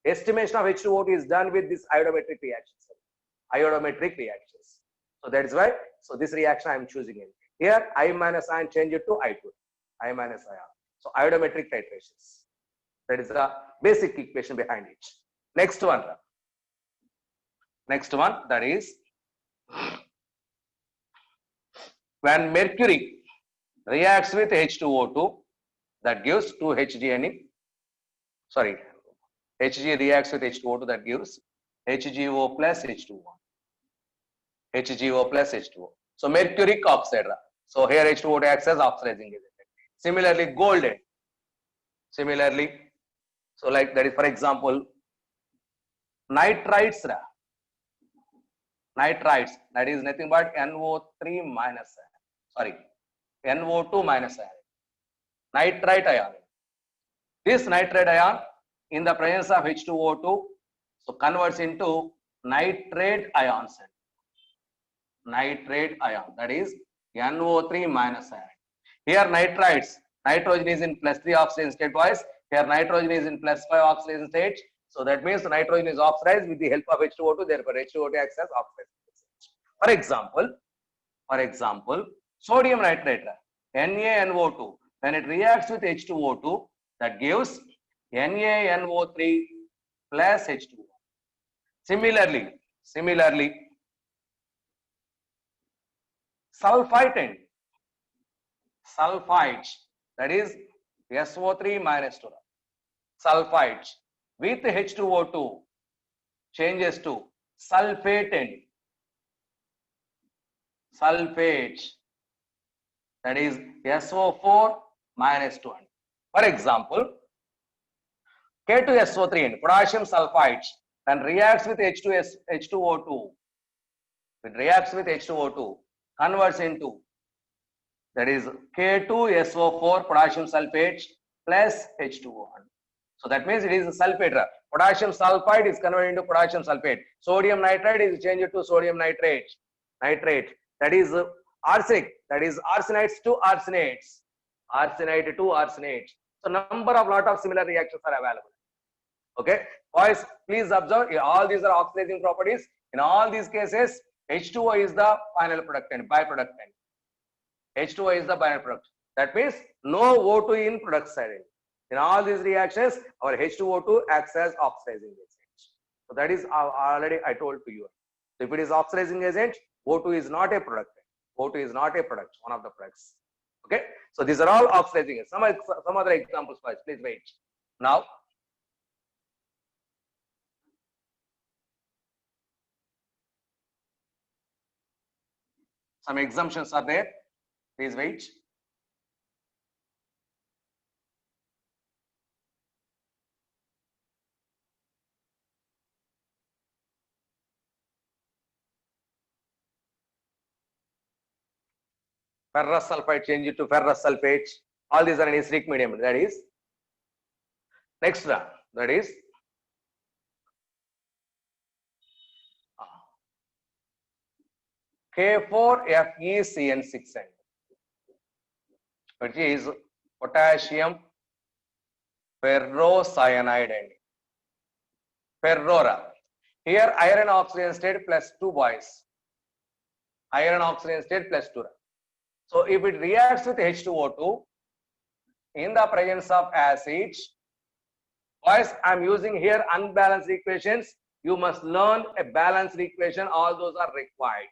[SPEAKER 1] Estimation of H2O2 is done with this iodometric reactions. Iodometric reactions. So that is why, so this reaction I am choosing it. Here I minus ion change it to I2. I minus ion. So iodometric titrations. That is the basic equation behind it. Next one. Next one, that is when mercury reacts with H2O2, that gives 2HGNE. Sorry, Hg reacts with H2O2, that gives HGO plus H2O. HGO plus H2O. So mercuric oxide. So here H2O2 acts as oxidizing agent. Similarly, golden. Similarly, so like that is, for example, nitrites. Nitrites, that is nothing but NO3 minus, sorry, NO2 minus ion. Nitrite ion. This nitrite ion in the presence of H2O2, so converts into nitrate ions. Nitrate ion, that is NO3 minus ion. Here nitrites, nitrogen is in +3 oxidation state wise. Here nitrogen is in +5 oxidation state. So that means nitrogen is oxidized with the help of H2O2. Therefore, H2O2 acts as oxidizing. For example, sodium nitrate, NaNO2. When it reacts with H2O2, that gives NaNO3 plus H2O. Similarly, sulfite, that is SO3 minus 2. Sulfite with H2O2 changes to sulfate, that is SO4 minus 2. For example, K2SO3, potassium sulfite, and reacts with H2O2. It reacts with H2O2, converts into, that is K2SO4 potassium sulfate plus H2O. So that means it is a sulfate. Potassium sulfide is converted into potassium sulfate. Sodium nitrite is changed to sodium nitrate. That is arsenic. That is arsenites to arsenates. Arsenite to arsenate. So lot of similar reactions are available. Okay, boys, please observe, all these are oxidizing properties. In all these cases, H2O is the final product and byproduct. H2O is the byproduct. That means no O2 in product side. In all these reactions, our H2O2 acts as oxidizing agent. So that is already I told to you. So if it is oxidizing agent, O2 is not a product. O2 is not a product, one of the products. Okay, so these are all oxidizing agents. Some other examples, please wait. Now, some exemptions are there. Please wait. Ferrous sulfide change it to ferrous sulfate. All these are in acidic medium. That is next one. That is K4FeCN6, which is potassium ferrocyanide and ferrora. Here iron oxidation state plus 2 boys. Iron oxidation state plus 2. So if it reacts with H2O2 in the presence of acid, boys, I am using here unbalanced equations. You must learn a balanced equation. All those are required.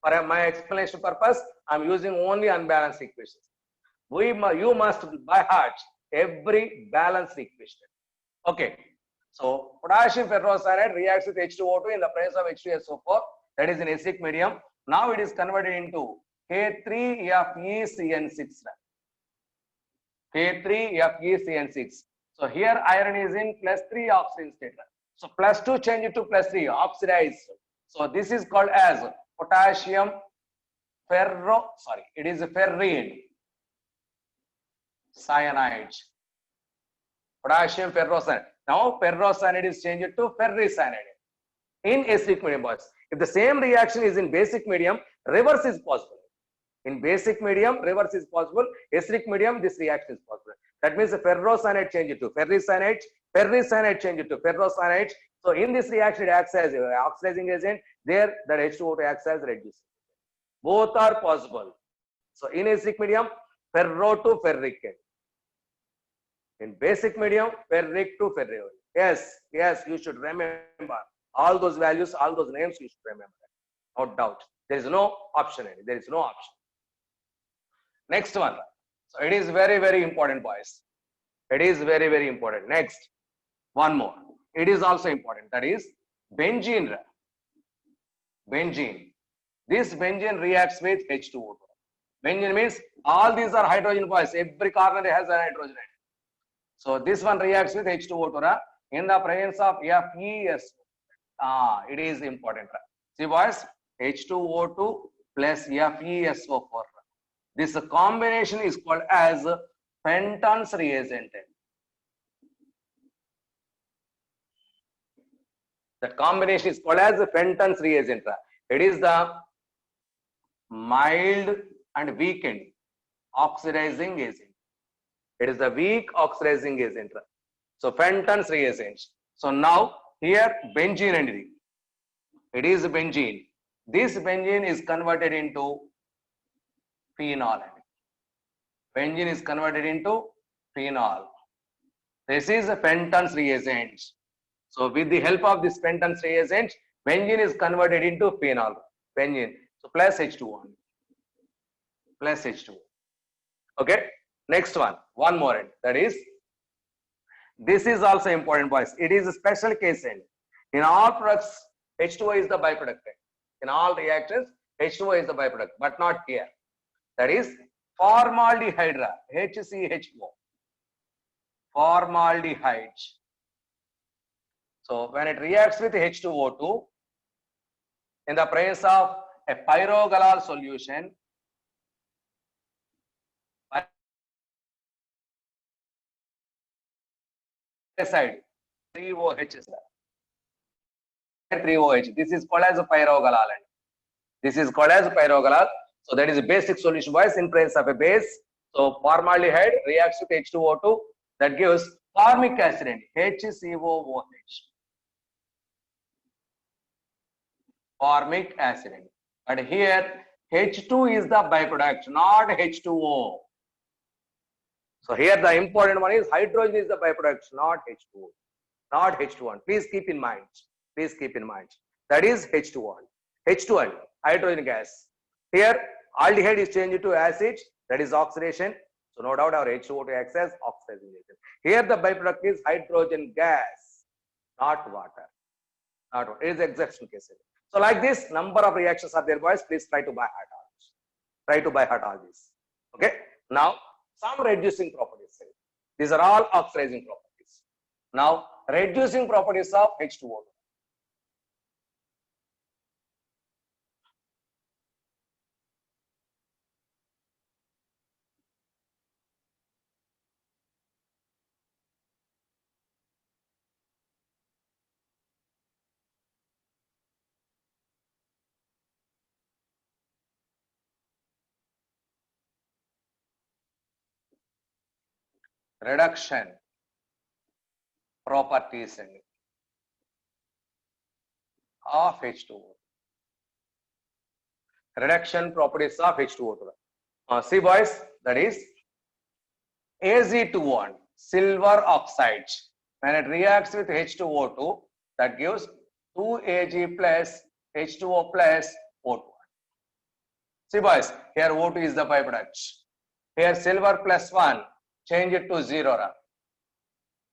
[SPEAKER 1] For my explanation purpose, I am using only unbalanced equations. You must by heart every balanced equation. Okay. So potassium ferrocyanide reacts with H2O2 in the presence of H2SO4. That is in acidic medium. Now it is converted into K3FeCN6. K3FeCN6. So here iron is in +3 oxidation state. So +2 change it to +3, oxidized. So this is called as potassium it is a ferrine cyanide. Potassium ferrocyanide. Now ferrocyanide is changed to ferricyanide in acidic medium, boys. If the same reaction is in basic medium, reverse is possible. In basic medium, reverse is possible. Acidic medium, this reaction is possible. That means the ferrocyanide changed to ferricyanide, ferricyanide changed to ferrocyanide. So in this reaction, it acts as an oxidizing agent. There, that H2O2 acts as reducing. Both are possible. So in acidic medium, ferro to ferric. In basic medium, ferric to ferric. Yes, you should remember all those values, all those names. You should remember. No doubt. There is no option. There is no option. Next one. So it is very, very important, boys. It is very, very important. Next, one more. It is also important. That is benzene. Benzene. This benzene reacts with H2O2. Benzene means all these are hydrogen, boys. Every corner has a hydrogen. So this one reacts with H2O2 in the presence of FeSO. It is important. See, boys, H2O2 plus FeSO4. This combination is called as Fenton's reagent. That combination is called as Fenton's reagent. It is the mild and weakened oxidizing agent. It is the weak oxidizing agent. So Fenton's reagent. So now here benzene entity. It is benzene. This benzene is converted into phenol. Benzene is converted into phenol. This is a Fenton's reagent. So with the help of this Fenton's reagent, benzene is converted into phenol. Benzene. So plus H2O. Plus H2O. Okay. Next one. One more end. That is, this is also important, boys. It is a special case end. In all products, H2O is the byproduct. In all reactions, H2O is the byproduct, but not here. That is formaldehyde, HCHO. Formaldehyde. So when it reacts with H2O2 in the presence of a pyrogalol solution, side 3OH is there. 3OH. This is called as a pyrogalol. This is called as a pyrogalol. So that is a basic solution, boys, in presence of a base. So formaldehyde reacts with H2O2. That gives formic acid, HCOOH. Formic acid. But here H2 is the byproduct, not H2O. So here the important one is hydrogen is the byproduct, not H2O, not H2O. Please keep in mind. Please keep in mind. That is H2O. H2O, hydrogen gas. Here aldehyde is changed to acid. That is oxidation. So no doubt our H2O2 acts as oxidizing agent. Here the byproduct is hydrogen gas, not water. Not water. It is exception case. So like this, number of reactions are there, boys. Please try to by heart all this. Try to by heart all this. Okay. Now some reducing properties. These are all oxidizing properties. Now reducing properties of H2O2. Reduction properties of H2O. Reduction properties of H2O2. See, boys, that is Ag2O, silver oxide. When it reacts with H2O2, that gives 2Ag plus H2O plus O2. See, boys, here O2 is the byproduct. Here silver plus 1. Change it to 0.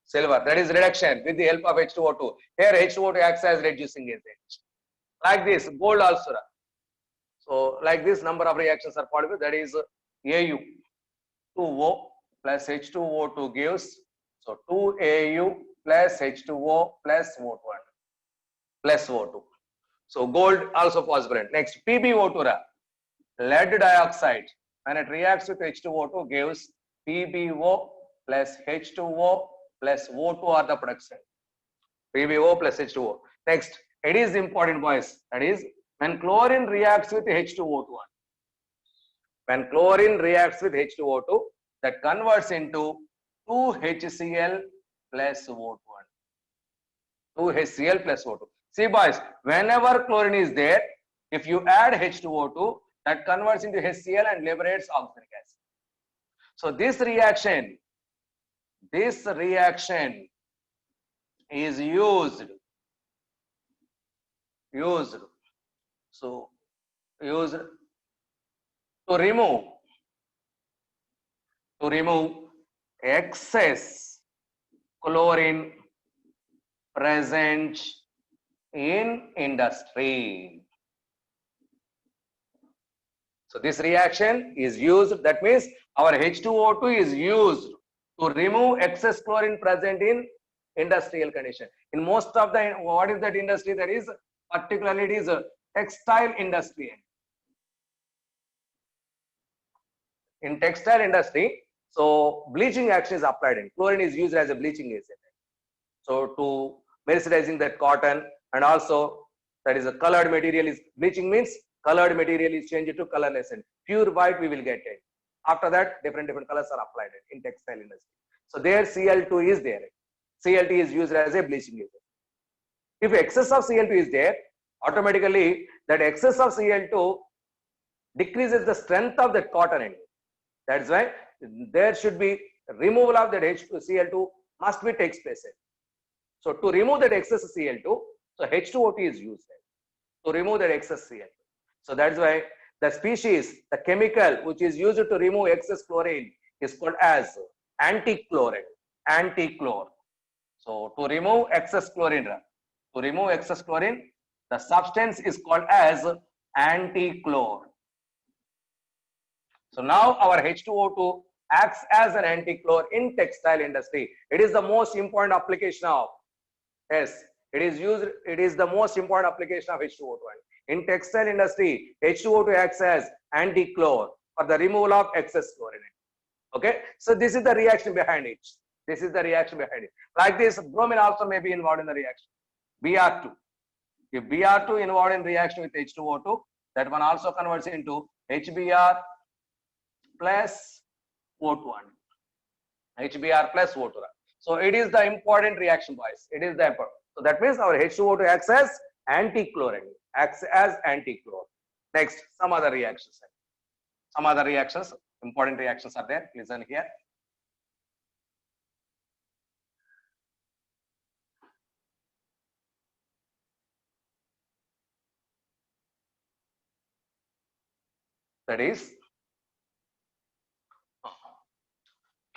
[SPEAKER 1] Silver, that is reduction with the help of H2O2. Here H2O2 acts as reducing agent. Like this, gold also. So like this, number of reactions are possible. That is Au, 2O plus H2O2 gives, so 2Au plus H2O plus O2 plus O2. So gold also possible. Next, PbO2, lead dioxide. When it reacts with H2O2 gives PbO plus H2O plus O2 are the production. PbO plus H2O. Next, it is important, boys. That is, when chlorine reacts with H2O2, when chlorine reacts with H2O2, that converts into 2HCl plus O2. 2HCl plus O2. See, boys, whenever chlorine is there, if you add H2O2, that converts into HCl and liberates oxalic acid. So this reaction is used to remove excess chlorine present in industry. So this reaction is used, that means our H2O2 is used to remove excess chlorine present in industrial condition. In most of the, what is that industry? That is, particularly it is a textile industry. In textile industry, so bleaching action is applied in. Chlorine is used as a bleaching agent. So to mercerizing that cotton, and also that is a colored material is bleaching means colored material is changed to colorless and pure white we will get it. After that, different colors are applied in textile industry. So there Cl2 is there. Cl2 is used as a bleaching agent. If excess of Cl2 is there, automatically that excess of Cl2 decreases the strength of that cotton end. That's why there should be removal of that Cl2 must be takes place. So to remove that excess Cl2, so H2O2 is used to remove that excess Cl2. So that's why the species, the chemical which is used to remove excess chlorine is called as antichlorine, antichlor. So to remove excess chlorine, the substance is called as antichlor. So now our H2O2 acts as an antichlor in textile industry. It is the most important application of, yes, it is the most important application of H2O2. In textile industry, H2O2 acts as antichlor for the removal of excess chlorine. Okay, so this is the reaction behind it. Like this, bromine also may be involved in the reaction. Br2. If Br2 involved in reaction with H2O2, that one also converts into HBr plus O2. HBr plus O2. So it is the important reaction, boys. It is the important. So that means our H2O2 acts as antichlorine. Next, some other reactions. Important reactions are there. Listen here. That is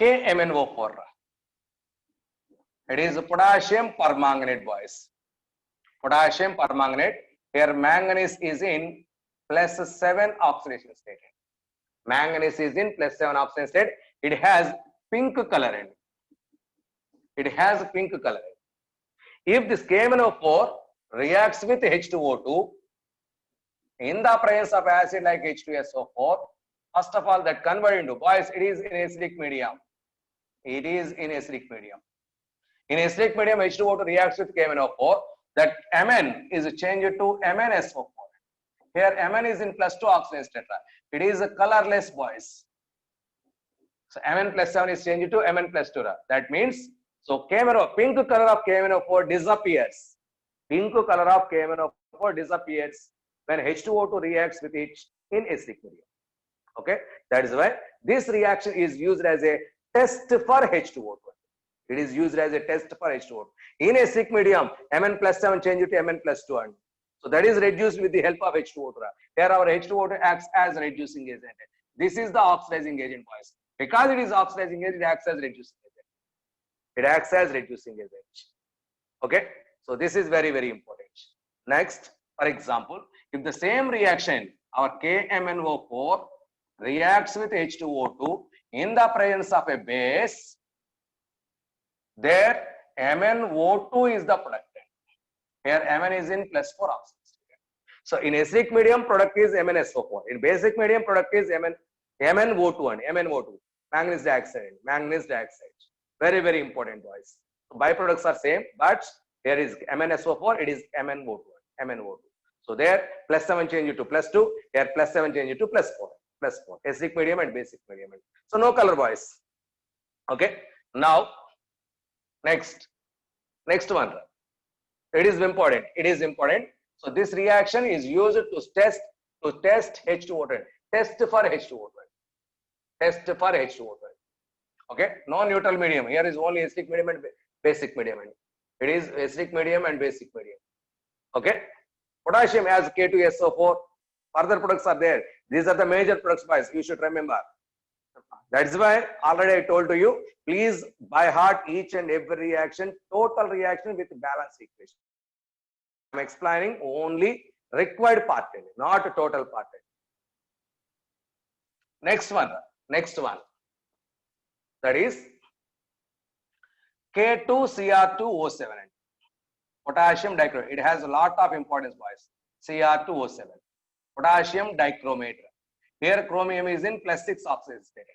[SPEAKER 1] KMnO4. It is potassium permanganate, boys. Potassium permanganate. Here manganese is in +7 oxidation state. Manganese is in +7 oxidation state. It has pink color. If this KMnO4 reacts with H2O2 in the presence of acid like H2SO4, first of all, that convert into, boys, it is in acidic medium. In acidic medium, H2O2 reacts with KMnO4. That Mn is changed to MnSO4. Here Mn is in +2 oxidation state. It is a colorless, boys. So Mn +7 is changed to Mn +2. That means, so pink color of KMnO4 disappears. When H2O2 reacts with it in acidic medium. Okay, that is why this reaction is used as a test for H2O2. It is used as a test for H2O2. In acidic medium, Mn +7 change to Mn +2. So that is reduced with the help of H2O2. Here our H2O2 acts as reducing agent. This is the oxidizing agent, boys. Because it is oxidizing agent, it acts as reducing agent. Okay, so this is very, very important. Next, for example, if the same reaction, our KMnO4 reacts with H2O2 in the presence of a base, there MnO2 is the product. Here Mn is in +4 oxidation. So in acidic medium, product is MnSO4. In basic medium, product is MnO2. Manganese dioxide. Very, very important, boys. So byproducts are same, but here is MnSO4, it is MnO2. MnO2. So there plus 7 change to plus 2, here plus 7 change to plus 4. Plus 4. Acidic medium and basic medium. So no color, boys. Okay. Now, next one. It is important. It is important. So this reaction is used to test H2O. Test for H2O. Test for H2O. Okay. Non-neutral medium. Here is only acidic medium and basic medium. It is acidic medium and basic medium. Okay. Potassium has K2SO4. Further products are there. These are the major products, guys. You should remember. That's why already I told to you, please by heart each and every reaction, total reaction with balance equation. I'm explaining only required part, not total part. Next one. That is K2Cr2O7. Potassium dichromate. It has a lot of importance, boys. Cr2O7. Potassium dichromate. Here chromium is in +6 oxygen state.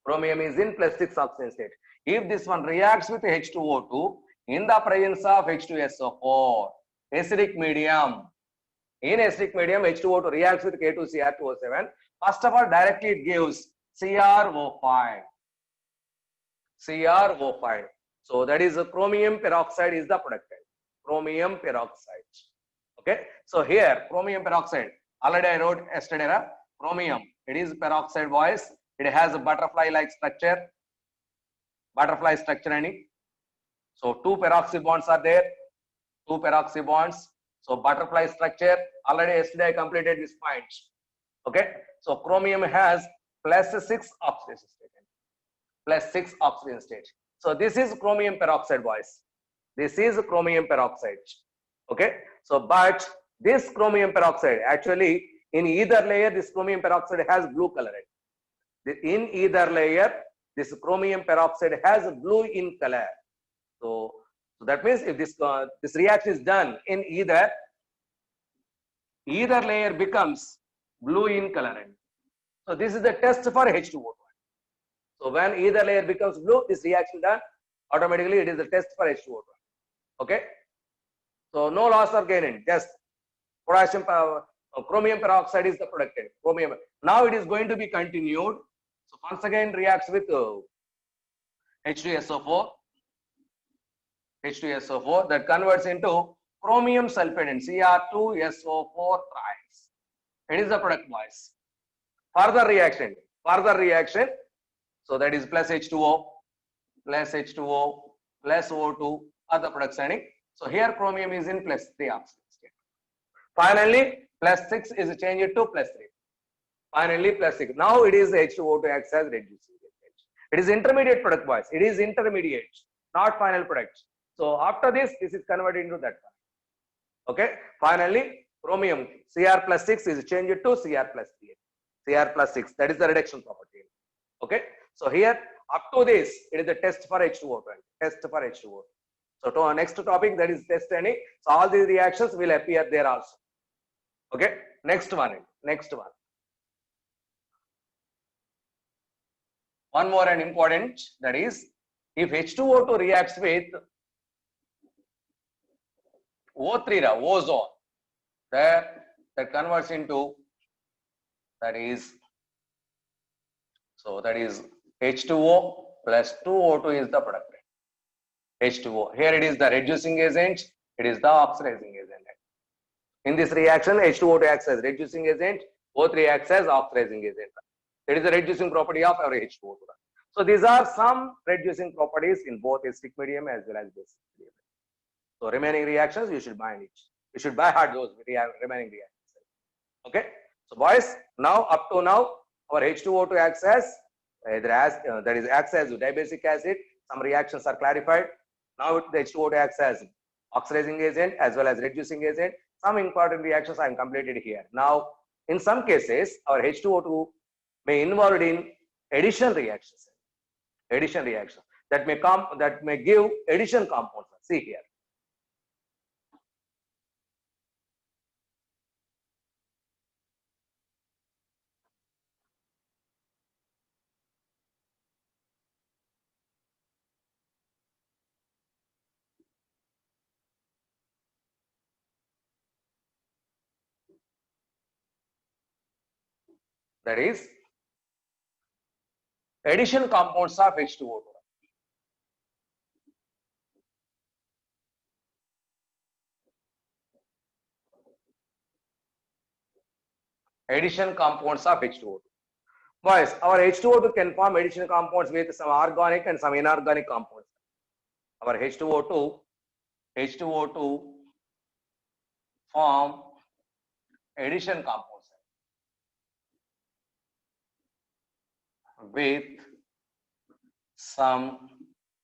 [SPEAKER 1] Chromium is in +6 oxygen state. If this one reacts with H2O2 in the presence of H2SO4, acidic medium. In acidic medium, H2O2 reacts with K2Cr2O7. First of all, directly it gives CrO5. CrO5. So that is chromium peroxide is the product. Chromium peroxide. Okay. So here chromium peroxide. Already I wrote yesterday. Chromium. It is peroxide, boys. It has a butterfly-like structure. Butterfly structure any. So two peroxy bonds are there. Two peroxy bonds. So butterfly structure. Already yesterday I completed this point. Okay. So chromium has +6 oxygen state. +6 oxygen state. So this is chromium peroxide, boys. This is chromium peroxide. Okay. So but this chromium peroxide actually in either layer this chromium peroxide has blue color. In either layer this chromium peroxide has blue in color. So that means if this reaction is done in either layer becomes blue in color. So this is the test for H2O2. So when either layer becomes blue, this reaction done automatically. It is the test for H2O2. Okay. So no loss or gain in just potassium chromium peroxide is the product. Chromium. Now it is going to be continued. So once again reacts with H2SO4. H2SO4 that converts into chromium sulfate and Cr2SO4 thrice. It is the product, boys. Further reaction. So that is plus H2O, plus O2 are the products. So here chromium is in +3 oxygen state. Finally, +6 is changed to +3. Finally, +6. Now it is H2O2 acts as reducing agent. It is intermediate product, boys. It is intermediate, not final product. So after this is converted into that one. Okay. Finally, chromium Cr+6 is changed to Cr+3. Cr+6. That is the reduction property. Okay. So here up to this, it is a test for H2O2. Test for H2O2. So to our next topic, that is test any. So all these reactions will appear there also. Okay. Next one. One more and important, that is if H2O2 reacts with O3, ozone, that converts into that is H2O plus 2O2 is the product. H2O. Here it is the reducing agent, it is the oxidizing agent. In this reaction, H2O2 acts as reducing agent, O3 acts as oxidizing agent. It is the reducing property of our H2O2. So these are some reducing properties in both acidic medium as well as basic medium. So remaining reactions you should bind it. You should by heart those remaining reactions. Okay. So boys, now up to now our H2O2 acts as acts as dibasic acid. Some reactions are clarified. Now the H2O2 acts as oxidizing agent as well as reducing agent. Some important reactions I am completed here. Now in some cases our H2O2 may involved in addition reactions. That may give addition compounds. See here. That is addition compounds of H2O2. Addition compounds of H2O2. Boys, our H2O2 can form addition compounds with some organic and some inorganic compounds. Our H2O2 form addition compounds with some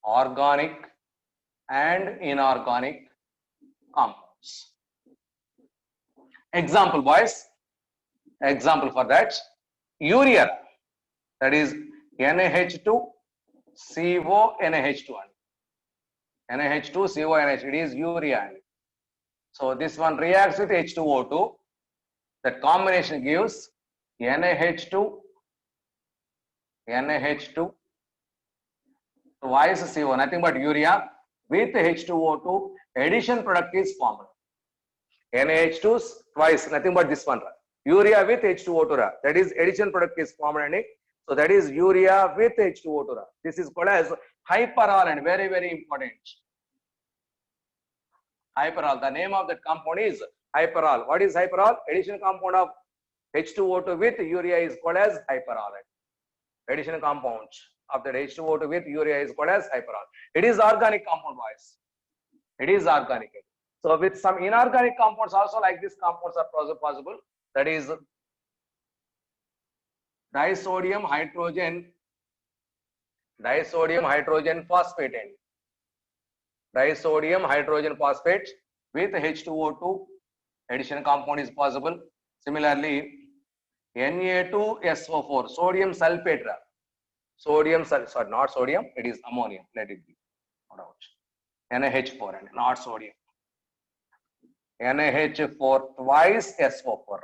[SPEAKER 1] organic and inorganic compounds. Example, boys. Example for that, urea, that is NaH2 CO NaH2, NaH2 CO NaH2, it is urea. So this one reacts with H2O2. That combination gives NaH2 twice CO, nothing but urea with H2O2. Addition product is formed. NaH2 twice, nothing but this one. Urea with H2O2, that is addition product is formed. So that is urea with H2O2. This is called as hyperol, and very, very important. Hyperol, the name of that compound is hyperol. What is hyperol? Addition compound of H2O2 with urea is called as hyperol. Addition compound of that H2O2 with urea is called as hyperol. It is organic compound, boys. It is organic. So with some inorganic compounds also, like these compounds are possible. That is disodium hydrogen phosphate, and disodium hydrogen phosphate with H2O2 addition compound is possible. Similarly, Na2SO4, sodium sulfate, not sodium, it is ammonium, let it be, no doubt. NaH4 and not sodium. NaH4 twice SO4,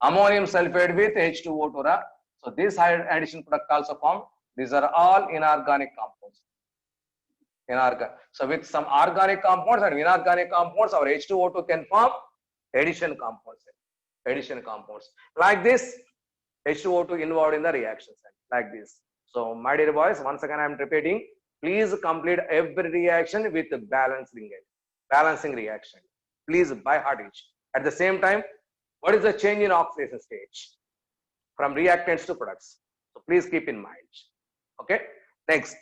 [SPEAKER 1] ammonium sulfate with H2O2. So this addition product also formed. These are all inorganic compounds. So with some organic compounds and inorganic compounds, our H2O2 can form addition compounds. Like this, H2O2 involved in the reaction like this. So my dear boys, once again I am repeating, please complete every reaction with balancing reaction. Please by heart each. At the same time, what is the change in oxidation stage from reactants to products? So please keep in mind. Okay. Next,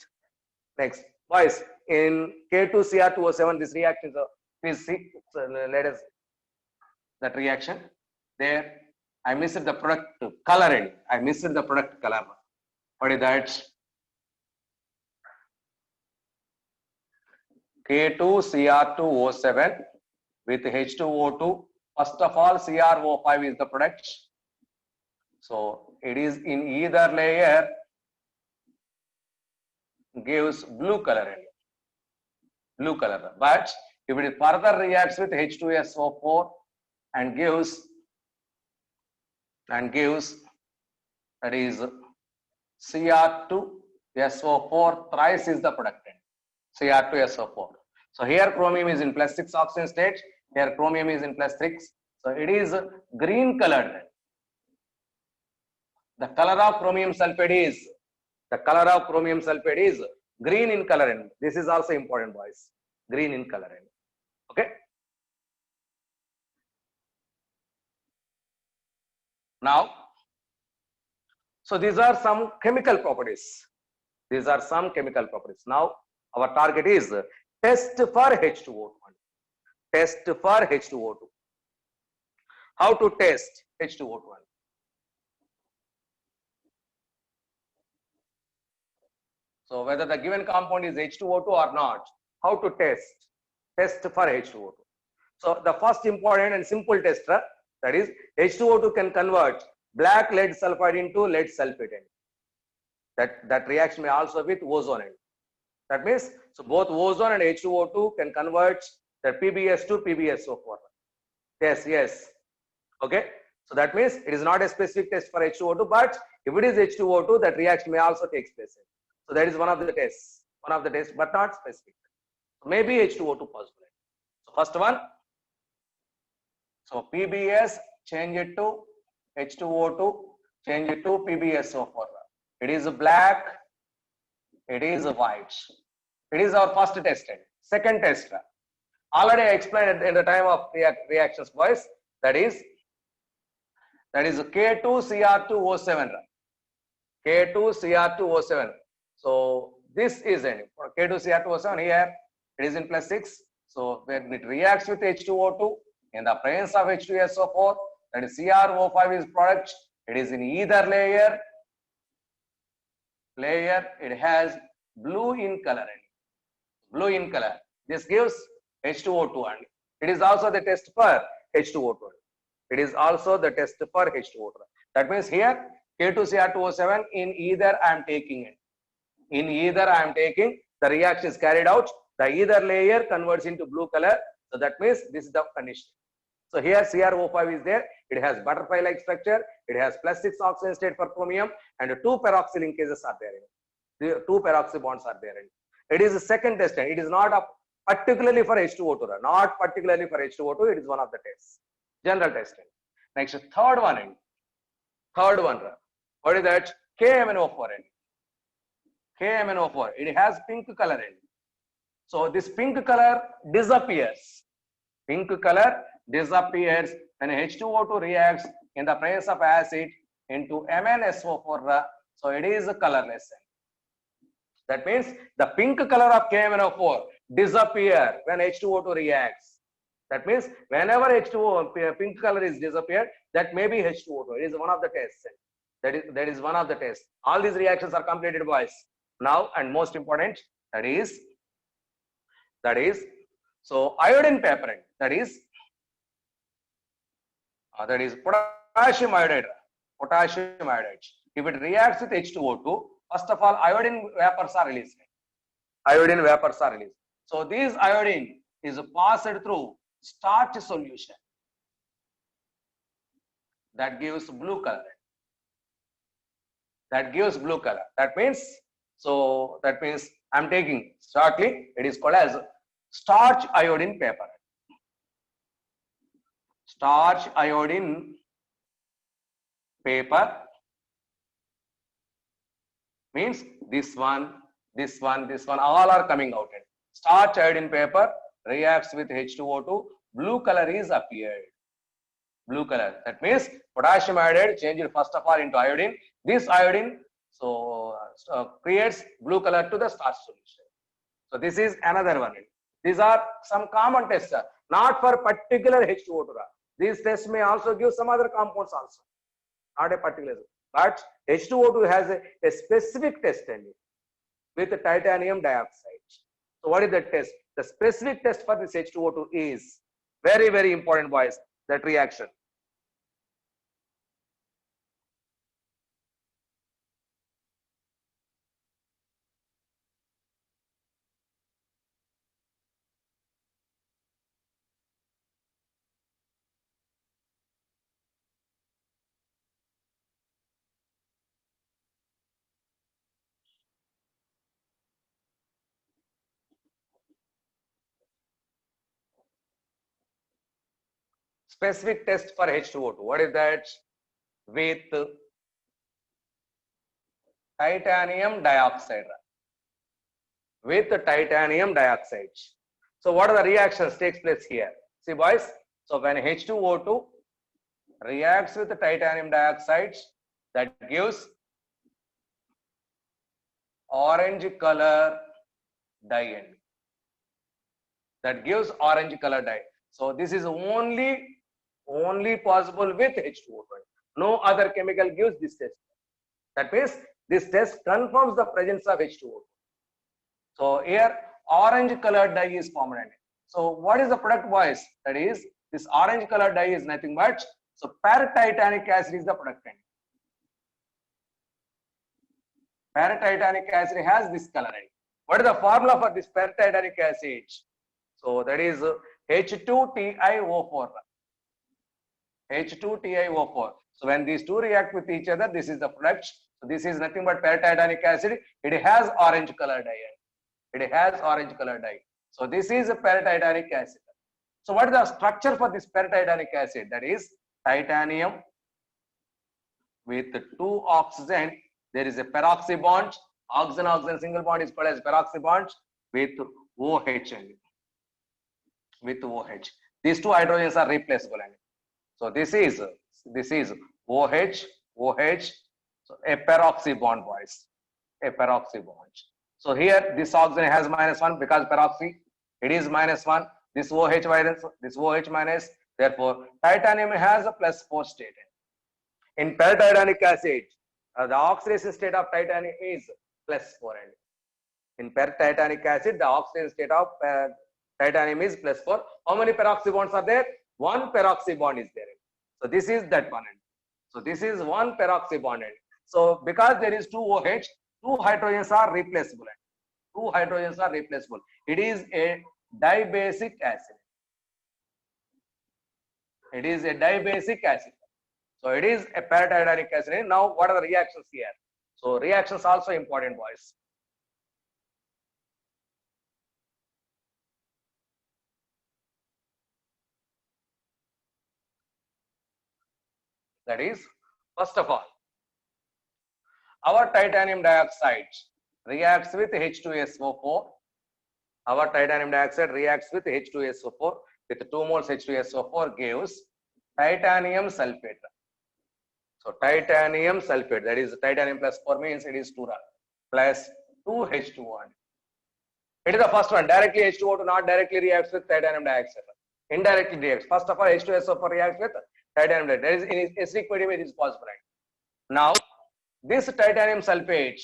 [SPEAKER 1] boys, in K2Cr2O7, this reaction. So please see. So let us that reaction. There, I missed the product coloring. What is that? K2Cr2O7 with H2O2. First of all, CrO5 is the product. So it is in either layer, gives blue color. But if it further reacts with H2SO4 and gives that is Cr2SO4 thrice is the product. Cr2SO4. So here chromium is in +6 oxidation state. Here chromium is in +6. So it is green colored. The color of chromium sulfate is green in color. This is also important, boys. Green in color. Okay. Now, so these are some chemical properties. Now, our target is test for H2O2. How to test H2O2? So whether the given compound is H2O2 or not, how to test for H2O2? So the first important and simple tester, that is H2O2 can convert black lead sulfide into lead sulfate. That reaction may also with ozone. That means, so both ozone and H2O2 can convert the PbS to PbSO4. Yes. Okay. So that means it is not a specific test for H2O2, but if it is H2O2, that reaction may also take place. So that is one of the tests, but not specific. So maybe H2O2 possible. So first one, so PbS change it to H2O2. change it to PbSO4. It is black, it is white. It is our first test. Second test, already I explained in the time of reactions, boys. That is K2Cr2O7. K2Cr2O7. So this is an K2Cr2O7 here. It is in +6. So when it reacts with H2O2 in the presence of H2SO4, that is CrO5 is product. It is in either layer. It has blue in color. Blue in color. This gives H2O2 and it is also the test for H2O2. It is also the test for H2O2. That means here K2Cr2O7 in either I am taking it. In either I am taking, the reaction is carried out. The either layer converts into blue color. So that means this is the condition. So here CrO5 is there. It has butterfly-like structure. It has +6 oxygen state for chromium and 2 peroxy linkages are there. The 2 peroxy bonds are there. It is the second test. It is not particularly for H2O2. Not particularly for H2O2. It is one of the tests. General testing. Next, third one. What is that? KMNO4. KMNO4. It has pink color. So this pink color disappears. Pink color disappears when H2O2 reacts in the presence of acid into MnSO4. So it is colorless. That means the pink color of KMNO4 disappear when H2O2 reacts. That means whenever H2O pink color is disappeared, that may be H2O2. It is one of the tests. That is one of the tests. All these reactions are completed, boys. Now, and most important, that is so iodine paper. That is potassium iodide. Potassium iodide. If it reacts with H2O2, first of all, iodine vapors are released. Iodine vapors are released. So this iodine is passed through starch solution. That gives blue color. That gives blue color. That means I'm taking shortly. It is called as starch iodine paper. Starch iodine paper means this one, all are coming out. Starch iodine paper reacts with H2O2. Blue color is appeared. Blue color. That means potassium iodide changed first of all into iodine. This iodine creates blue color to the starch solution. So this is another one. These are some common tests, not for particular H2O2. These tests may also give some other compounds also, not a particular. But H2O2 has a specific test with titanium dioxide. So what is the test? The specific test for this H2O2 is very, very important, boys. That reaction. Specific test for H2O2. What is that? With titanium dioxide. With titanium dioxide. So what are the reactions takes place here? See, boys. So when H2O2 reacts with titanium dioxide, that gives orange color dye. That gives orange color dye. So this is only possible with H2O2. No other chemical gives this test. That means this test confirms the presence of H2O2. So here orange colored dye is formed. So what is the product, boys? That is, this orange colored dye is nothing but, so paratitanic acid is the product. Paratitanic acid has this color. What is the formula for this paratitanic acid? So that is H2TiO4. H2TiO4. So when these two react with each other, this is the product. So this is nothing but paratitanic acid. It has orange color dye. It has orange color dye. So this is a paratitanic acid. So what is the structure for this paratitanic acid? That is titanium with two oxygen, there is a peroxy bond. Oxygen single bond is called as peroxy bond with OH only. With OH. These two hydrogens are replaceable. So this is OH, OH, so a peroxy bond, boys. A peroxy bond. So here this oxygen has -1 because peroxy, it is -1. This OH minus, this OH minus. Therefore, titanium has a +4 state. In paratitanic acid, the oxidation state of titanium is +4. And in paratitanic acid, the oxidation state of titanium is +4. How many peroxy bonds are there? One peroxy bond is there. So this is that one. So this is one peroxy bond. So because there is two OH, two hydrogens are replaceable. Two hydrogens are replaceable. It is a dibasic acid. It is a dibasic acid. So it is a paratitanic acid. Now what are the reactions here? So reactions also important, boys. That is, first of all, our titanium dioxide reacts with H2SO4. Our titanium dioxide reacts with H2SO4 with 2 moles H2SO4 gives titanium sulfate. So titanium sulfate, that is titanium +4 means it is 2 plus 2H2O. It is the first one. Directly H2O2 not directly reacts with titanium dioxide. Indirectly reacts. First of all, H2SO4 reacts with titanium dioxide. That is in acidic medium, it is possible. Now, this titanium sulfate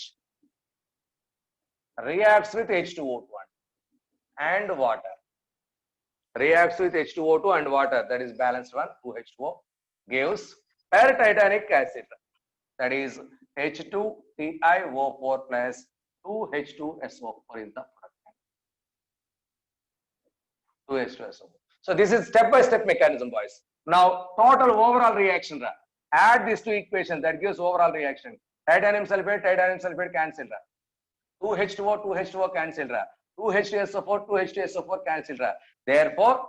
[SPEAKER 1] reacts with H2O2 and water. Reacts with H2O2 and water. That is balanced one, 2H2O. Gives paratitanic acid. That is H2TiO4 plus 2H2SO4 is the product. 2H2SO4. So this is step-by-step mechanism, boys. Now, total overall reaction. Add these two equations, that gives overall reaction. Titanium sulfate cancel. 2H2O, 2H2O cancel. 2H2SO4, 2H2SO4 cancel. Therefore,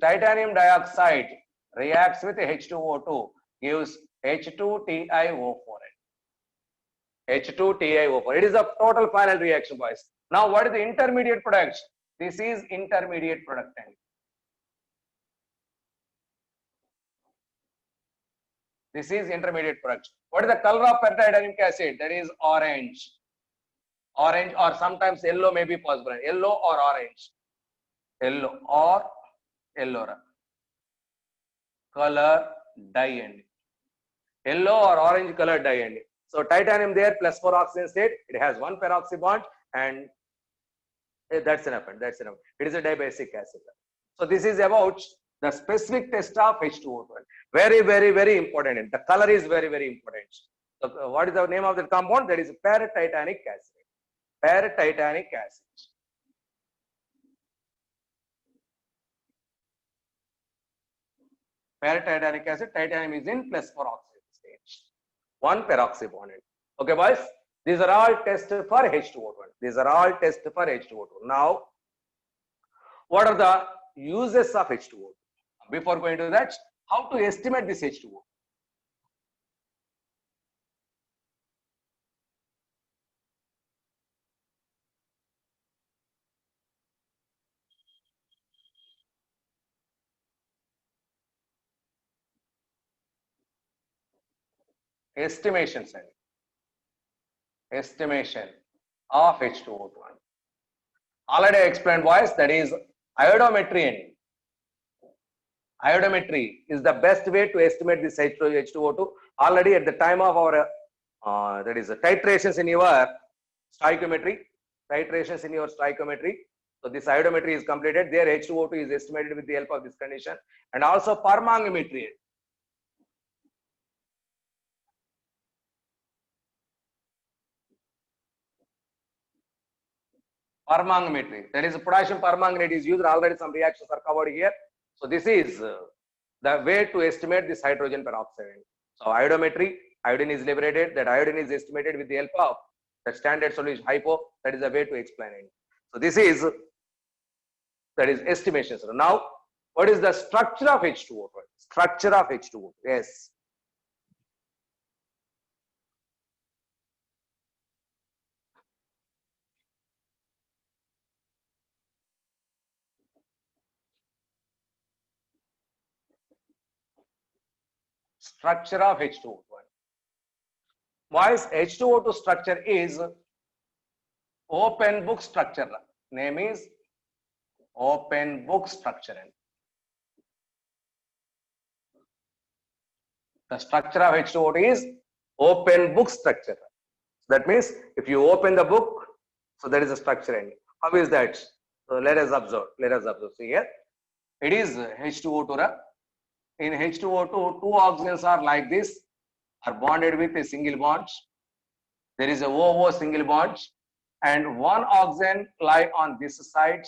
[SPEAKER 1] titanium dioxide reacts with H2O2, gives H2TiO4. H2TiO4. It is a total final reaction, boys. Now, what is the intermediate product? This is intermediate product. This is intermediate product. What is the color of paratitanic acid? That is orange. Orange or sometimes yellow may be possible. Yellow or orange. Yellow or yellow. Color dye. Yellow or orange color dye. So titanium there +4 oxygen state. It has one peroxy bond and that's enough. That's enough. It is a dibasic acid. So this is about the specific test of H2O2. Very, very, very important. The color is very, very important. So what is the name of the compound? That is paratitanic acid. Paratitanic acid. Paratitanic acid, titanium is in +4 oxygen stage. One peroxy bond. Okay, boys. These are all tests for H2O2. These are all tests for H2O2. Now, what are the uses of H2O2? Before going to that, how to estimate this H2O? Estimation of H2O2. Already I explained, boys, that is iodometry. Iodometry is the best way to estimate this H2O2. Already at the time of our that is titrations in your stoichiometry. So this iodometry is completed. There H2O2 is estimated with the help of this condition, and also permanganmetry. Permanganmetry. That is potassium permanganate is used. Already some reactions are covered here. So this is the way to estimate this hydrogen peroxide. So iodometry, iodine is liberated. That iodine is estimated with the help of the standard solution hypo. That is the way to explain it. So this is estimation. So now, what is the structure of H2O2? Structure of H2O2. Yes. structure of H2O2. Boys, H2O2 structure is open book structure. Name is open book structure. The structure of H2O2 is open book structure. That means if you open the book, so there is a structure in it. How is that? So let us observe. Let us observe. See here, it is H2O2. In H2O2, two oxygens are like this, are bonded with a single bond. There is a OO single bond, and one oxygen lie on this side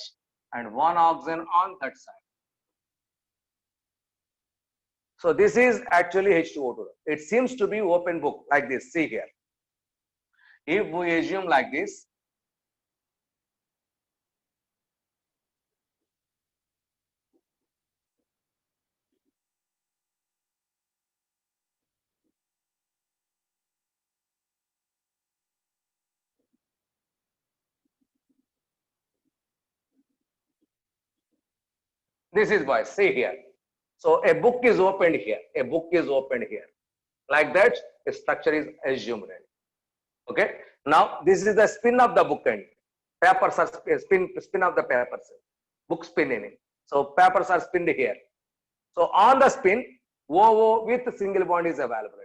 [SPEAKER 1] and one oxygen on that side. So this is actually H2O2. It seems to be open book like this. See here. If we assume like this, this is boys. See here. So a book is opened here. A book is opened here. Like that, a structure is assumed. Okay. Now this is the spin of the book end. Papers are spin of the papers. Book spin in it. So papers are spinned here. So on the spin, OO with single bond is available.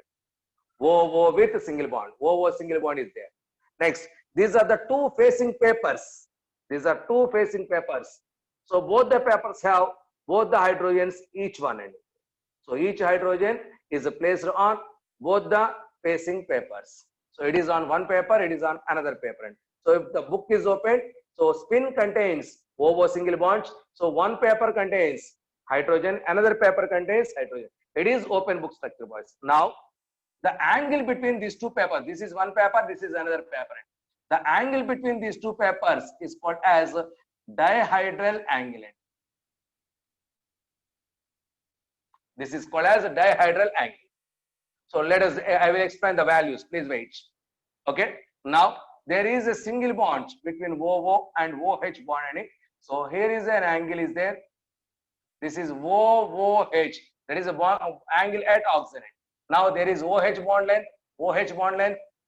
[SPEAKER 1] OO with single bond. OO single bond is there. Next, these are the two facing papers. These are two facing papers. So both the papers have both the hydrogens, each one end. So each hydrogen is placed on both the facing papers. So it is on one paper, it is on another paper. So if the book is opened, so spin contains OO single bonds. So one paper contains hydrogen, another paper contains hydrogen. It is open book structure, boys. Now, the angle between these two papers, this is one paper, this is another paper. The angle between these two papers is called as dihedral angle. This is called as a dihedral angle. So let us, I will explain the values. Please wait. Okay. Now there is a single bond between OO and OH bond. So here is an angle is there. This is OOH. That is a bond angle at oxygen. Now there is OH bond length,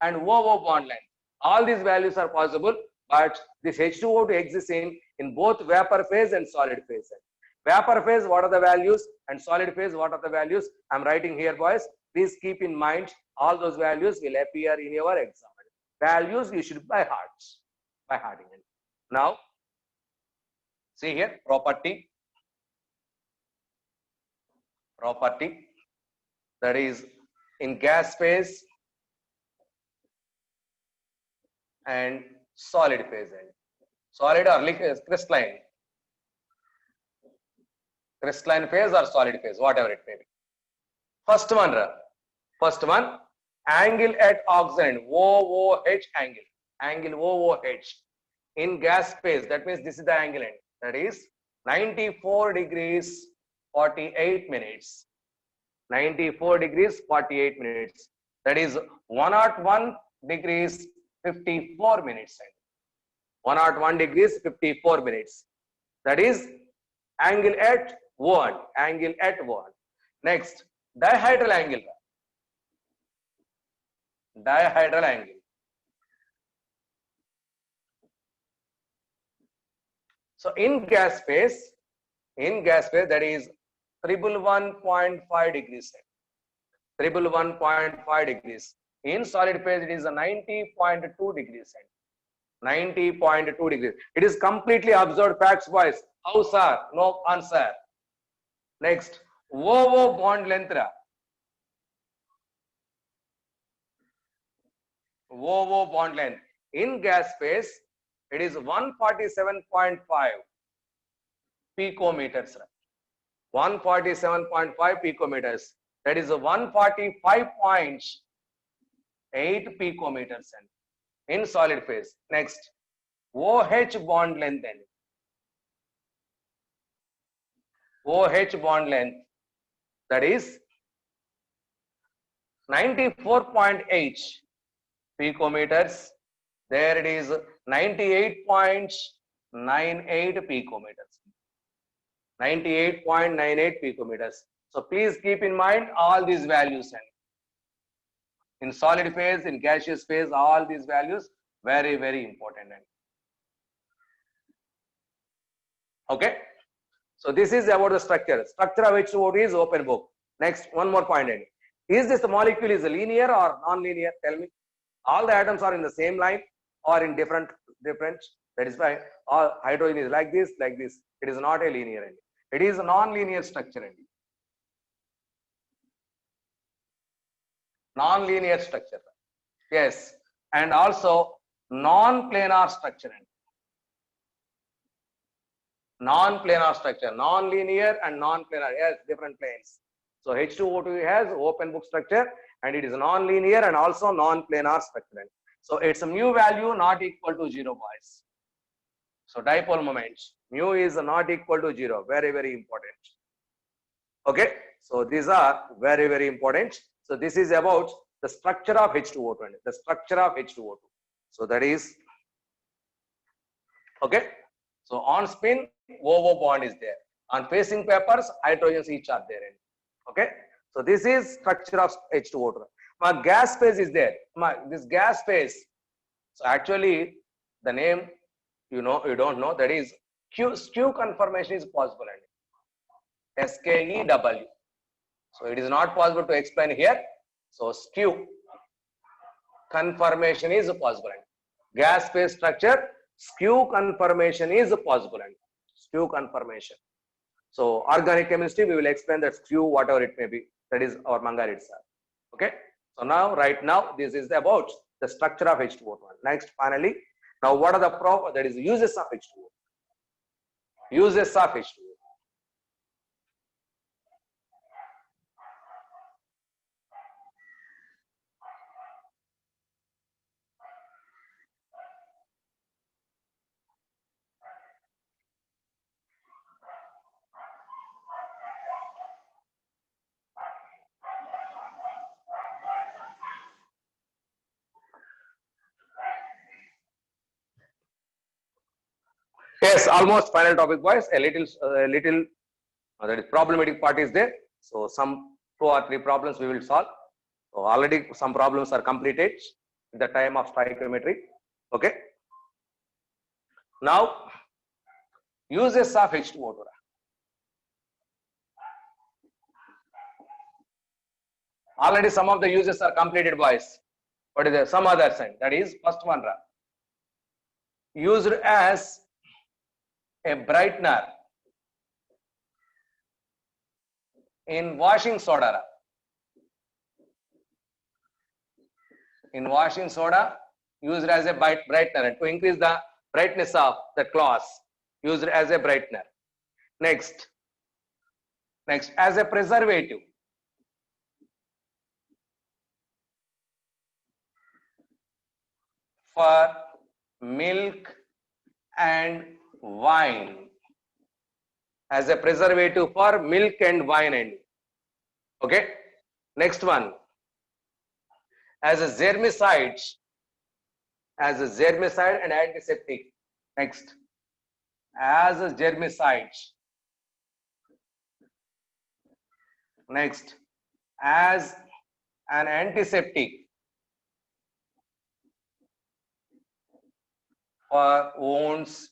[SPEAKER 1] and OO bond length. All these values are possible, but this H2O2 exists in both vapor phase and solid phase. Vapor phase, what are the values? And solid phase, what are the values? I'm writing here, boys. Please keep in mind, all those values will appear in your exam. Values you should by heart. By hearting. Now, see here, property. Property, that is in gas phase and solid phase. Solid or liquid, crystalline. Crystalline phase or solid phase, whatever it may be. First one, angle at oxygen, OOH angle. Angle OOH in gas phase. That means this is the angle end. That is 94 degrees 48 minutes. 94 degrees 48 minutes. That is 101 degrees 54 minutes. 101 degrees 54 minutes. That is angle at O1. Angle at O1. Next, dihedral angle. Dihedral angle. So in gas phase, that is 111.5 degrees. 111.5 degrees. In solid phase, it is a 90.2 degrees. 90.2 degrees. It is completely observed facts, boys. How, sir? No answer. Next, OO bond length. OO bond length. In gas phase, it is 147.5 picometers. 147.5 picometers. That is 145.8 picometers in solid phase. Next, OH bond length. OH bond length, that is 94.8 picometers. There it is 98.98 picometers. 98.98 picometers. So please keep in mind all these values, and in solid phase, in gaseous phase, all these values very, very important. Okay. So this is about the structure. Structure of H2O2 is open book. Next, one more point. Is this molecule is linear or non-linear? Tell me. All the atoms are in the same line or in different. That is why all hydrogen is like this, like this. It is not a linear. It is a non-linear structure. Non-linear structure. Yes. And also non-planar structure. Non-planar structure, non-linear and non-planar, yes, different planes. So H2O2 has open book structure and it is non-linear and also non-planar structure. So its mu value not equal to 0, boys. So dipole moment, mu is not equal to 0, very, very important. Okay, so these are very, very important. So this is about the structure of H2O2, the structure of H2O2. So that is, okay. So on spin, OO bond is there. On facing papers, hydrogens each are there. Okay. So this is structure of H2O2. My gas phase is there. This gas phase. So actually, the name you don't know, that is skew conformation is possible. SKEW. So it is not possible to explain here. So skew conformation is possible. Gas phase structure, skew conformation is possible. Skew conformation. So organic chemistry, we will explain that skew, whatever it may be. That is our Mangarid sir. Okay. So now, right now, this is about the structure of H2O2. Next, finally, now what are the that is uses of H2O? Uses of H2O. Yes, almost final topic, boys. A little that is problematic part is there. So some 2 or 3 problems we will solve. So already some problems are completed at the time of stoichiometry. Okay. Now uses of H2O2. Already some of the uses are completed, boys. What is there? Some other sign. That is first one. Used as a brightener in washing soda. In washing soda, used as a brightener to increase the brightness of the cloth. Used as a brightener. Next, as a preservative. For milk and wine, as a preservative for milk and wine. Okay. Next one, as a germicide and antiseptic. Next, as a germicide. Next, as an antiseptic for wounds,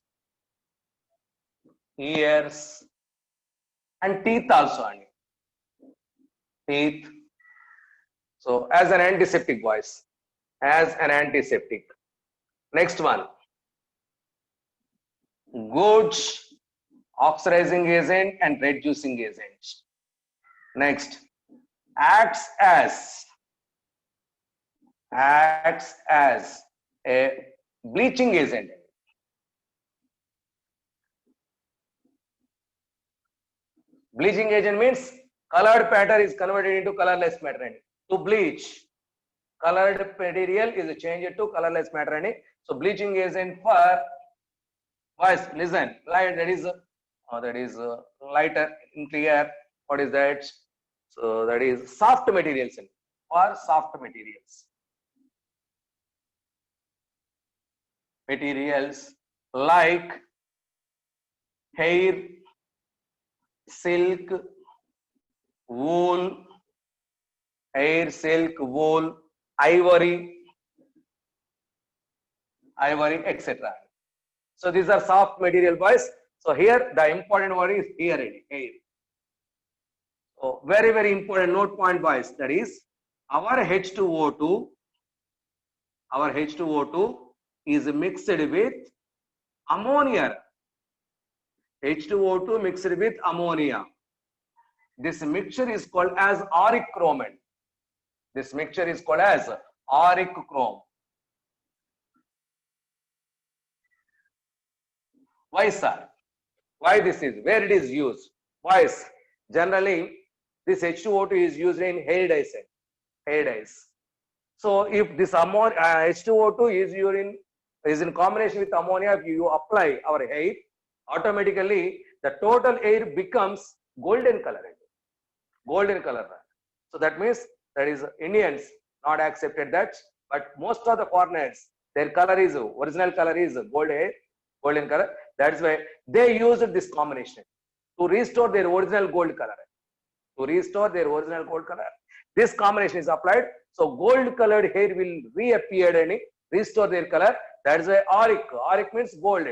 [SPEAKER 1] ears, and teeth also. Teeth. So as an antiseptic, boys. As an antiseptic. Next one. Good oxidizing agent and reducing agent. Next. Acts as a bleaching agent. Bleaching agent means colored matter is converted into colorless matter. To bleach, colored material is changed to colorless matter. So bleaching agent for, boys, listen, light, that is lighter in clear. What is that? So that is soft materials, or soft materials. Materials like hair, silk, wool, air, silk, wool, ivory, etc. So these are soft material, boys. So here the important word is here, air. So very, very important note point, boys. That is our H2O2, is mixed with ammonia. H2O2 mixed with ammonia. This mixture is called as auric chromate. This mixture is called as auric chrome. Why, sir? Why this is? Where it is used? Boys, generally this H2O2 is used in hair dyes. Hair dyes. So if this H2O2 is in combination with ammonia, if you apply our hair, automatically the total hair becomes golden color. Golden color. So that means that is Indians not accepted that, but most of the foreigners, their color is original color is golden color. That's why they used this combination to restore their original gold color. This combination is applied, so gold colored hair will reappear and restore their color. That is why auric means gold.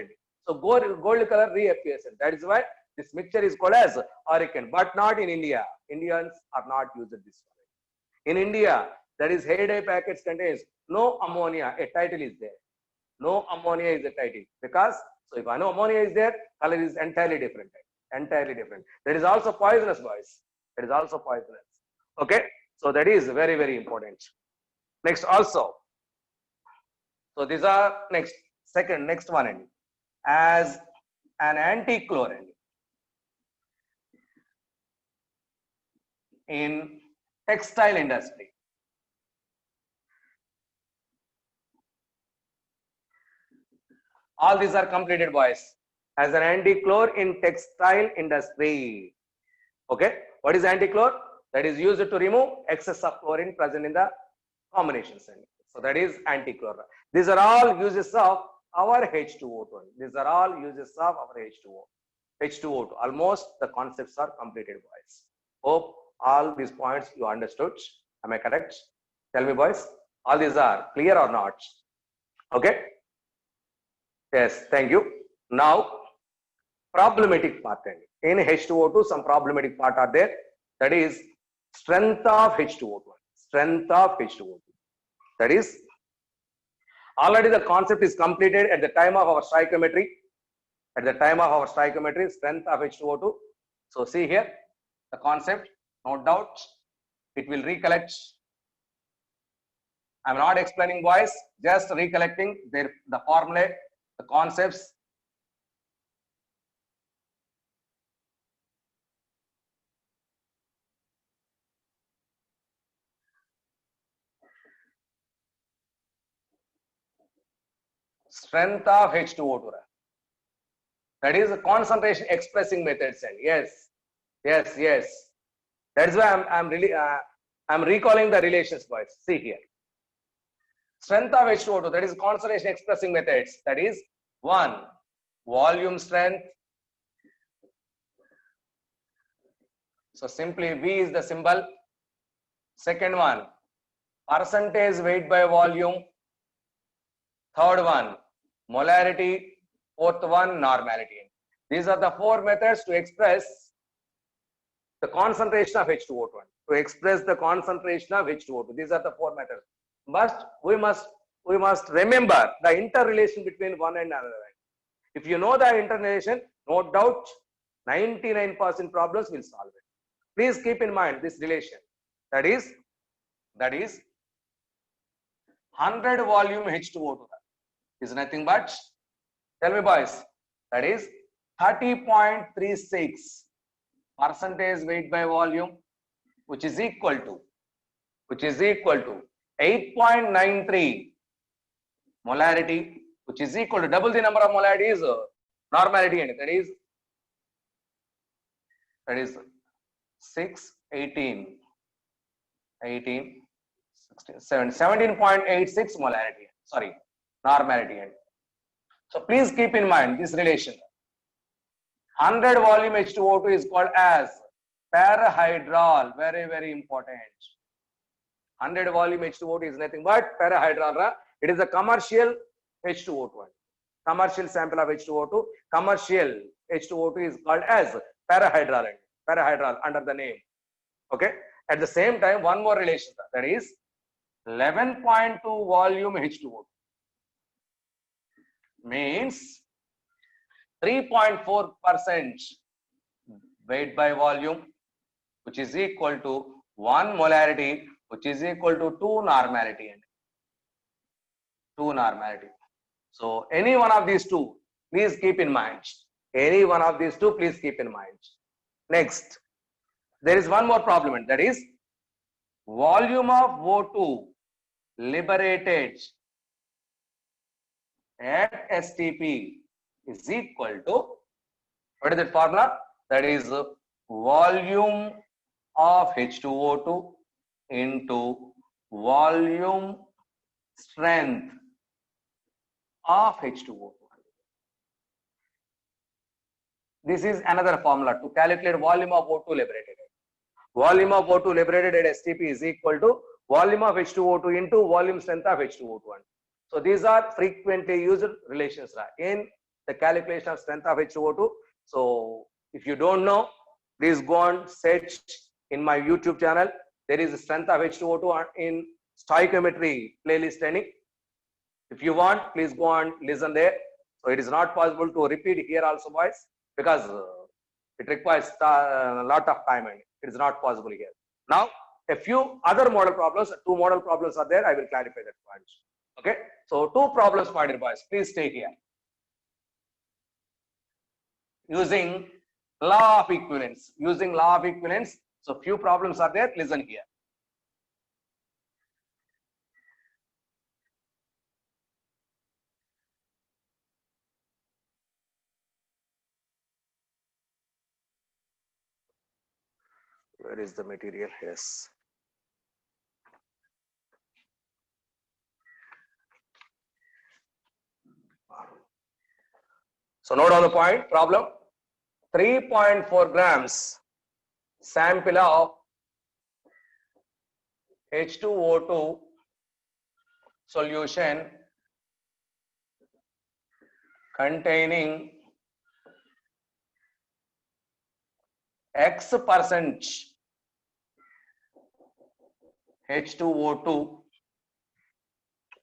[SPEAKER 1] So gold color reappears. That is why this mixture is called as auric, but not in India. Indians are not used this one. In India, that is hair dye packets contains no ammonia. A title is there. No ammonia is the title, because so if I know ammonia is there, color is entirely different. Entirely different. That is also poisonous, boys. That is also poisonous. Okay. So that is very, very important. Next also. So these are next one as an anti-chlorine in textile industry. All these are completed, boys, as an anti-chlor in textile industry. Okay, what is anti-chlor? That is used to remove excess of chlorine present in the combinations. So that is anti-chlor. These are all uses of our H2O2. These are all uses of our H2O2. Almost the concepts are completed, boys. Hope all these points you understood. Am I correct? Tell me, boys. All these are clear or not? Okay. Yes, thank you. Now, problematic part. In H2O2, some problematic part are there. That is strength of H2O2. Strength of H2O2. That is, already the concept is completed at the time of our stoichiometry. At the time of our stoichiometry, strength of H2O2. So see here, the concept, no doubt, it will recollect. I'm not explaining, boys, just recollecting the formula, the concepts. Strength of H2O2. That is a concentration expressing methods. And yes. That is why I'm recalling the relations, boys. See here. Strength of H2O2, that is concentration expressing methods. That is 1, volume strength. So simply V is the symbol. Second one, percentage weight by volume. Third one, molarity. Fourth one, normality. These are the 4 methods to express the concentration of H2O2. To express the concentration of H2O2. These are the 4 methods. But we must remember the interrelation between one and another. If you know the interrelation, no doubt 99% problems will solve it. Please keep in mind this relation. That is 100 volume H2O2 is nothing but, tell me, boys, that is 30.36 percentage weight by volume, which is equal to 8.93 molarity, which is equal to double the number of molarity is normality, and that is 6, 18, 17.86 molarity. Sorry, normality. So please keep in mind this relation. 100 volume H2O2 is called as Parahydral, very, very important. 100 volume H2O2 is nothing but parahydral. It is a commercial H2O2. Commercial sample of H2O2. Commercial H2O2 is called as parahydral. Parahydral under the name. Okay. At the same time, one more relation, that is 11.2 volume H2O2 means 3.4% weight by volume, which is equal to 1 molarity, which is equal to 2 normality. 2 normality. So any one of these two, please keep in mind. Any one of these two, please keep in mind. Next, there is one more problem, and that is volume of O2 liberated at STP is equal to, what is that formula? That is volume of H2O2 into volume strength of H2O2. This is another formula to calculate volume of O2 liberated. Volume of O2 liberated at STP is equal to volume of H2O2 into volume strength of H2O2. So these are frequently used relations in the calculation of strength of H2O2. So if you don't know, please go and search in my YouTube channel. There is a strength of H2O2 in stoichiometry playlist training. If you want, please go and listen there. So it is not possible to repeat here also, boys, because it requires a lot of time and it is not possible here. Now, a few other model problems, 2 model problems are there. I will clarify that point. Okay. So 2 problems, my dear boys. Please stay here. Using law of equivalence. Using law of equivalence. So few problems are there. Listen here. Where is the material? Yes. So note on the point, problem 3.4 grams sample of H2O2 solution containing X% H2O2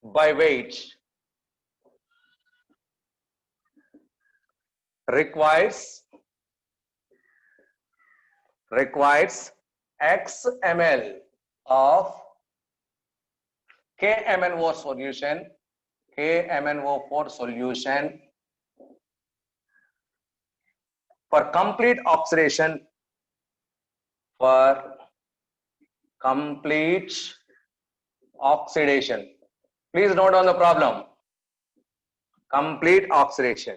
[SPEAKER 1] by weight requires X ml of KMnO solution, KMnO4 solution for complete oxidation, Please note on the problem. Complete oxidation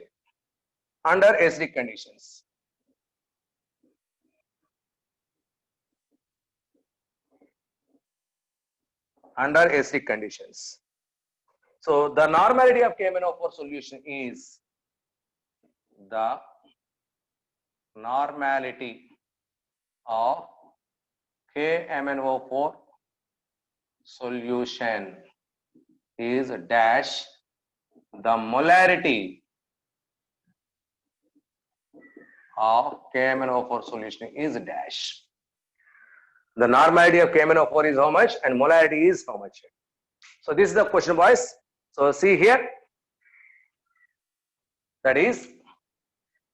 [SPEAKER 1] under acidic conditions. Under acidic conditions. So the normality of KMnO4 solution is the normality of KMnO4 solution is dash the molarity of KMnO4 solution is dash. The normality of KMnO4 is how much and molarity is how much. So this is the question, boys. So see here, that is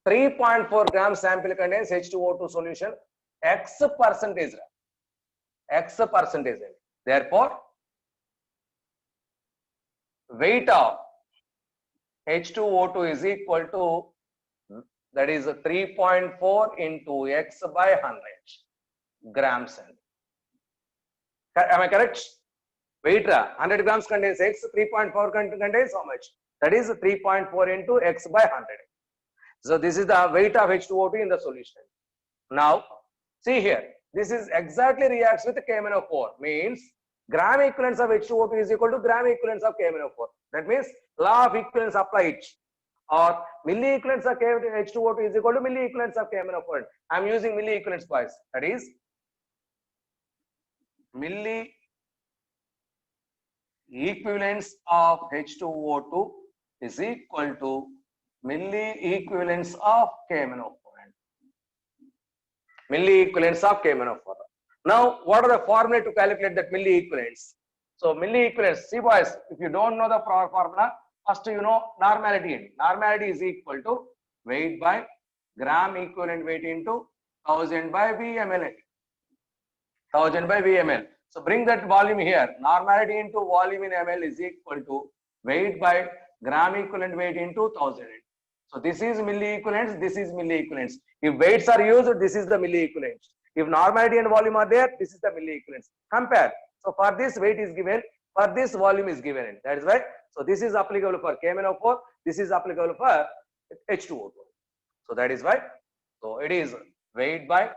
[SPEAKER 1] 3.4 grams sample contains H2O2 solution, X percentage. Therefore, weight of H2O2 is equal to, that is 3.4 into X by 100 grams. Am I correct? Weight 100 grams contains X, 3.4 contains how much? That is 3.4 into X by 100. So this is the weight of H2O2 in the solution. Now, see here, this is exactly reacts with KMnO4, means gram equivalence of H2O2 is equal to gram equivalence of KMnO4. That means law of equivalence applied or milli equivalents of H2O2 is equal to milli equivalents of KMnO4. I am using milli equivalents, boys. That is milli equivalents of H2O2 is equal to milli equivalents of KMnO4. Milli equivalents of KMnO4. Now, what are the formula to calculate that milli equivalents? So, milli equivalents, see boys, if you don't know the formula, first you know normality. Normality is equal to weight by gram equivalent weight into 1000 by VML. 1000 by VML. So, bring that volume here. Normality into volume in ml is equal to weight by gram equivalent weight into 1000. So, this is milli equivalents, this is milli equivalents. If weights are used, this is the milli equivalents. If normality and volume are there, this is the milli equivalents. Compare. So, for this weight is given, for this volume is given. That is why. So, this is applicable for KMnO4, this is applicable for H2O2. So, that is why. So, it is weight by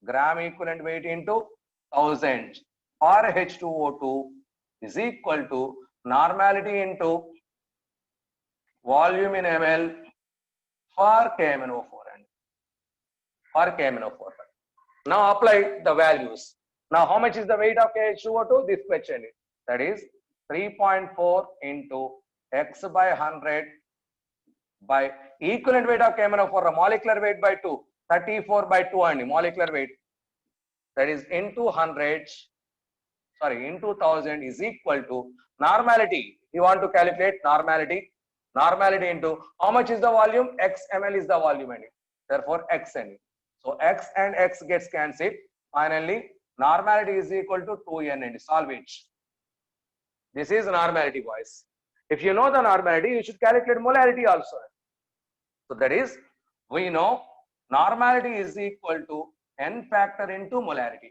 [SPEAKER 1] gram equivalent weight into 1000 for H2O2 is equal to normality into volume in ml for KMnO4 and for KMnO4. Now apply the values. Now how much is the weight of H2O2? This question is, that is 3.4 into x by 100 by equivalent weight of KMnO4, molecular weight by 2, 34 by 2 and molecular weight, that is into 100, into 1000 is equal to normality. You want to calculate normality. Normality into how much is the volume? X ml is the volume and therefore x and so x and x gets cancelled. Finally, normality is equal to 2n and solve it. This is normality, boys. If you know the normality, you should calculate molarity also. So that is, we know normality is equal to n factor into molarity.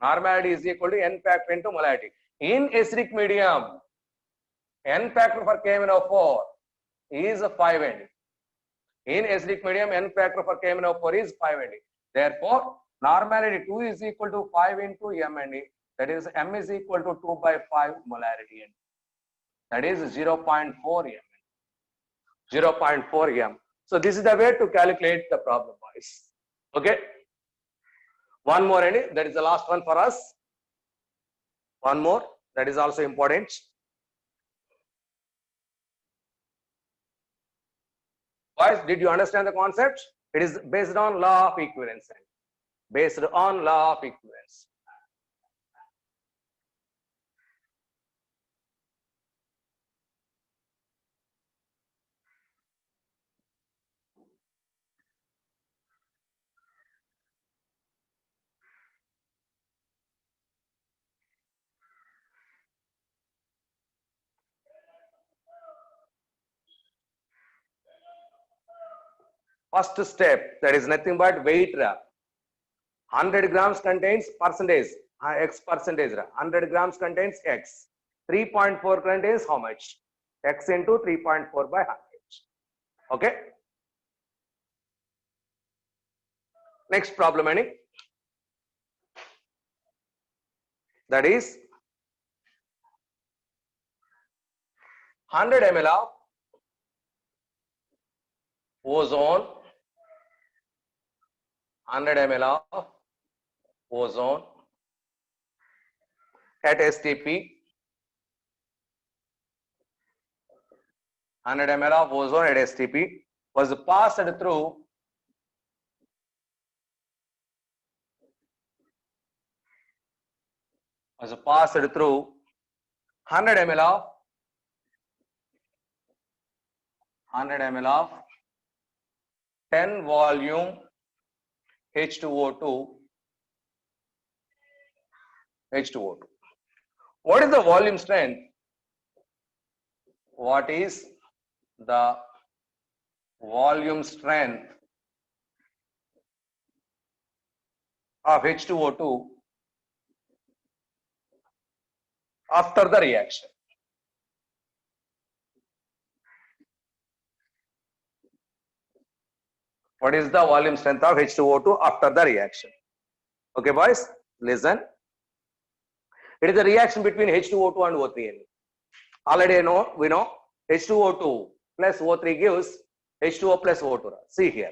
[SPEAKER 1] Normality is equal to n factor into molarity. In acidic medium, n factor for KMnO4 is 5 ND. In acidic medium, n factor for KMnO4 is 5 ND. Therefore, normality 2 is equal to 5 into m ND. That is, m is equal to 2 by 5 molarity ND. That is 0.4 m. 0.4 m. So this is the way to calculate the problem, boys. Okay. One more ND. That is the last one for us. One more. That is also important. Boys, did you understand the concept? It is based on law of equivalence. Based on law of equivalence. First step, that is nothing but weight. 100 grams contains percentage, x percentage. 100 grams contains x. 3.4 contains how much? X into 3.4 by 100. Okay. Next problem, any? That is 100 ml of ozone. 100 ml of ozone at STP. 100 ml of ozone at STP was passed through was passed through 100 ml of 10 volume H2O2. What is the volume strength? What is the volume strength of H2O2 after the reaction? What is the volume strength of H2O2 after the reaction? Okay, boys, listen. It is a reaction between H2O2 and O3. Already we know H2O2 plus O3 gives H2O plus O2. See here.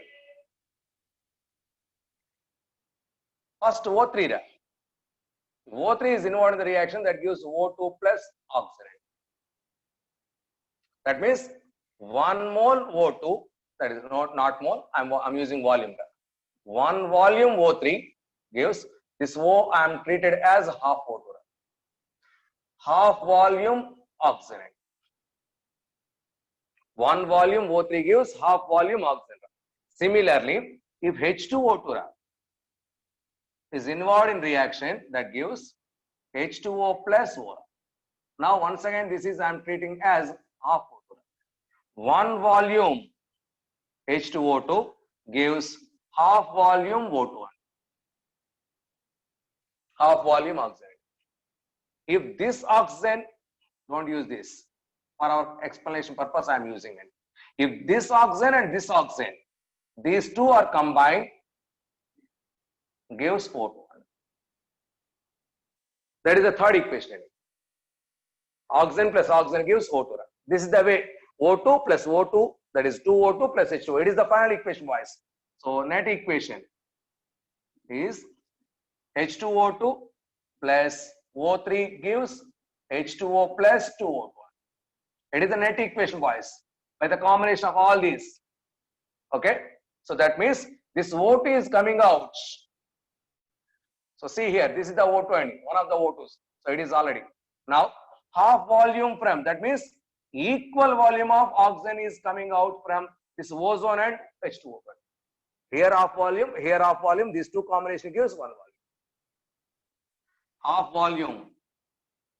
[SPEAKER 1] First O3. O3 is involved in the reaction that gives O2 plus oxygen. That means 1 mole O2, that is not mole, I'm using volume. 1 volume O3 gives this O, I am treated as half O2. Half volume oxygen. 1 volume O3 gives half volume oxygen. Similarly, if H2O2 is involved in reaction that gives H2O plus O. Now once again this is I am treating as half O2. 1 volume H2O2 gives half volume O2. Half volume oxygen. If this oxygen, don't use this. For our explanation purpose, I am using it. If this oxygen and this oxygen, these two are combined, gives O2. That is the third equation. Oxygen plus oxygen gives O2. This is the way. O2 plus O2, that is 2O2 plus H2O. It is the final equation, boys. So net equation is H2O2 plus O3 gives H2O plus 2O2. It is the net equation, boys, by the combination of all these. Okay, so that means this O2 is coming out. So see here, this is the O2 and one of the O2s. So it is already. Now half volume from, that means equal volume of oxygen is coming out from this ozone and H2O. Here half volume, these two combination gives 1 volume. Half volume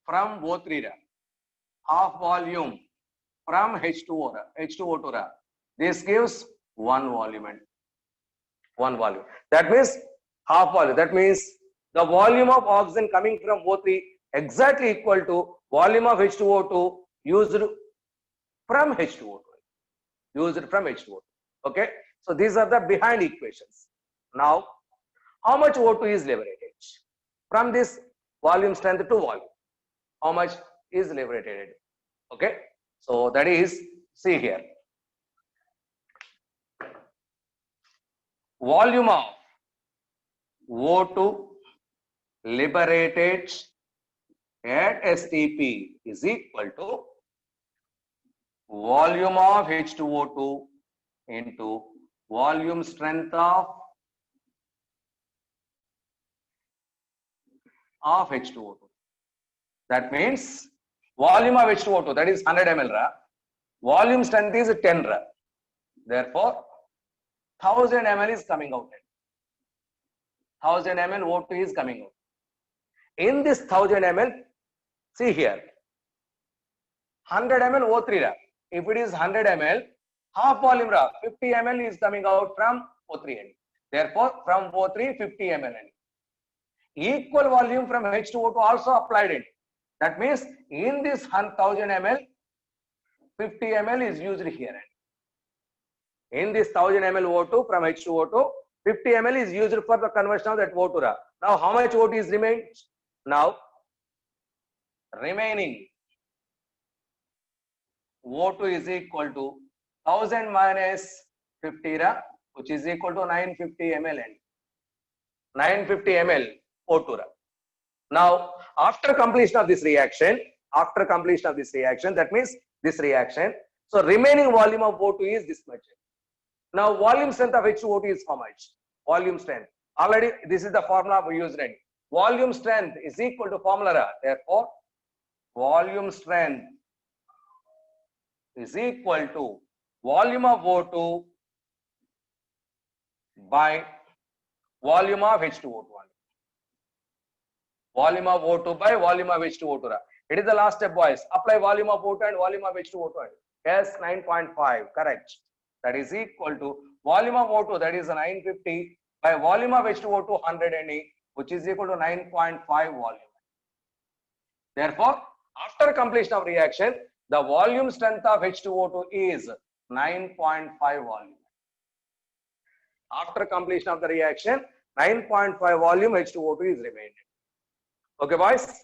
[SPEAKER 1] from O3, half volume from H2O2. This gives 1 volume and 1 volume. That means half volume. That means the volume of oxygen coming from O3 exactly equal to volume of H2O2 used from H2O2. Okay. So these are the behind equations. Now, how much O2 is liberated from this volume strength to volume? How much is liberated? Okay. So that is, see here. Volume of O2 liberated at STP is equal to volume of H2O2 into volume strength of H2O2. That means volume of H2O2, that is 100 ml. Volume strength is 10. Therefore, 1000 ml is coming out. 1000 ml O2 is coming out. In this 1000 ml, see here, 100 ml O3. If it is 100 ml, half volume 50 ml is coming out from O3. Therefore, from O3, 50 ml. Equal volume from H2O2 also applied in. That means in this 1000 ml, 50 ml is used here. In this 1000 ml O2 from H2O2, 50 ml is used for the conversion of that O2. Now, how much O2 is remained? Now, remaining O2 is equal to 1000 minus 50, which is equal to 950 ml. 950 ml O2. Now, after completion of this reaction, that means this reaction, so remaining volume of O2 is this much. Now, volume strength of H2O2 is how much? Volume strength. Already, this is the formula we used. Volume strength is equal to formula. Therefore, volume strength is equal to volume of O2 by volume of H2O2. Volume of O2 by volume of H2O2. It is the last step, boys. Apply volume of O2 and volume of H2O2. Yes, 9.5. Correct. That is equal to volume of O2, that is 950 by volume of H2O2 100 Ne, which is equal to 9.5 volume. Therefore, after completion of reaction, the volume strength of H2O2 is 9.5 volume. After completion of the reaction, 9.5 volume H2O2 is remained. Okay, boys.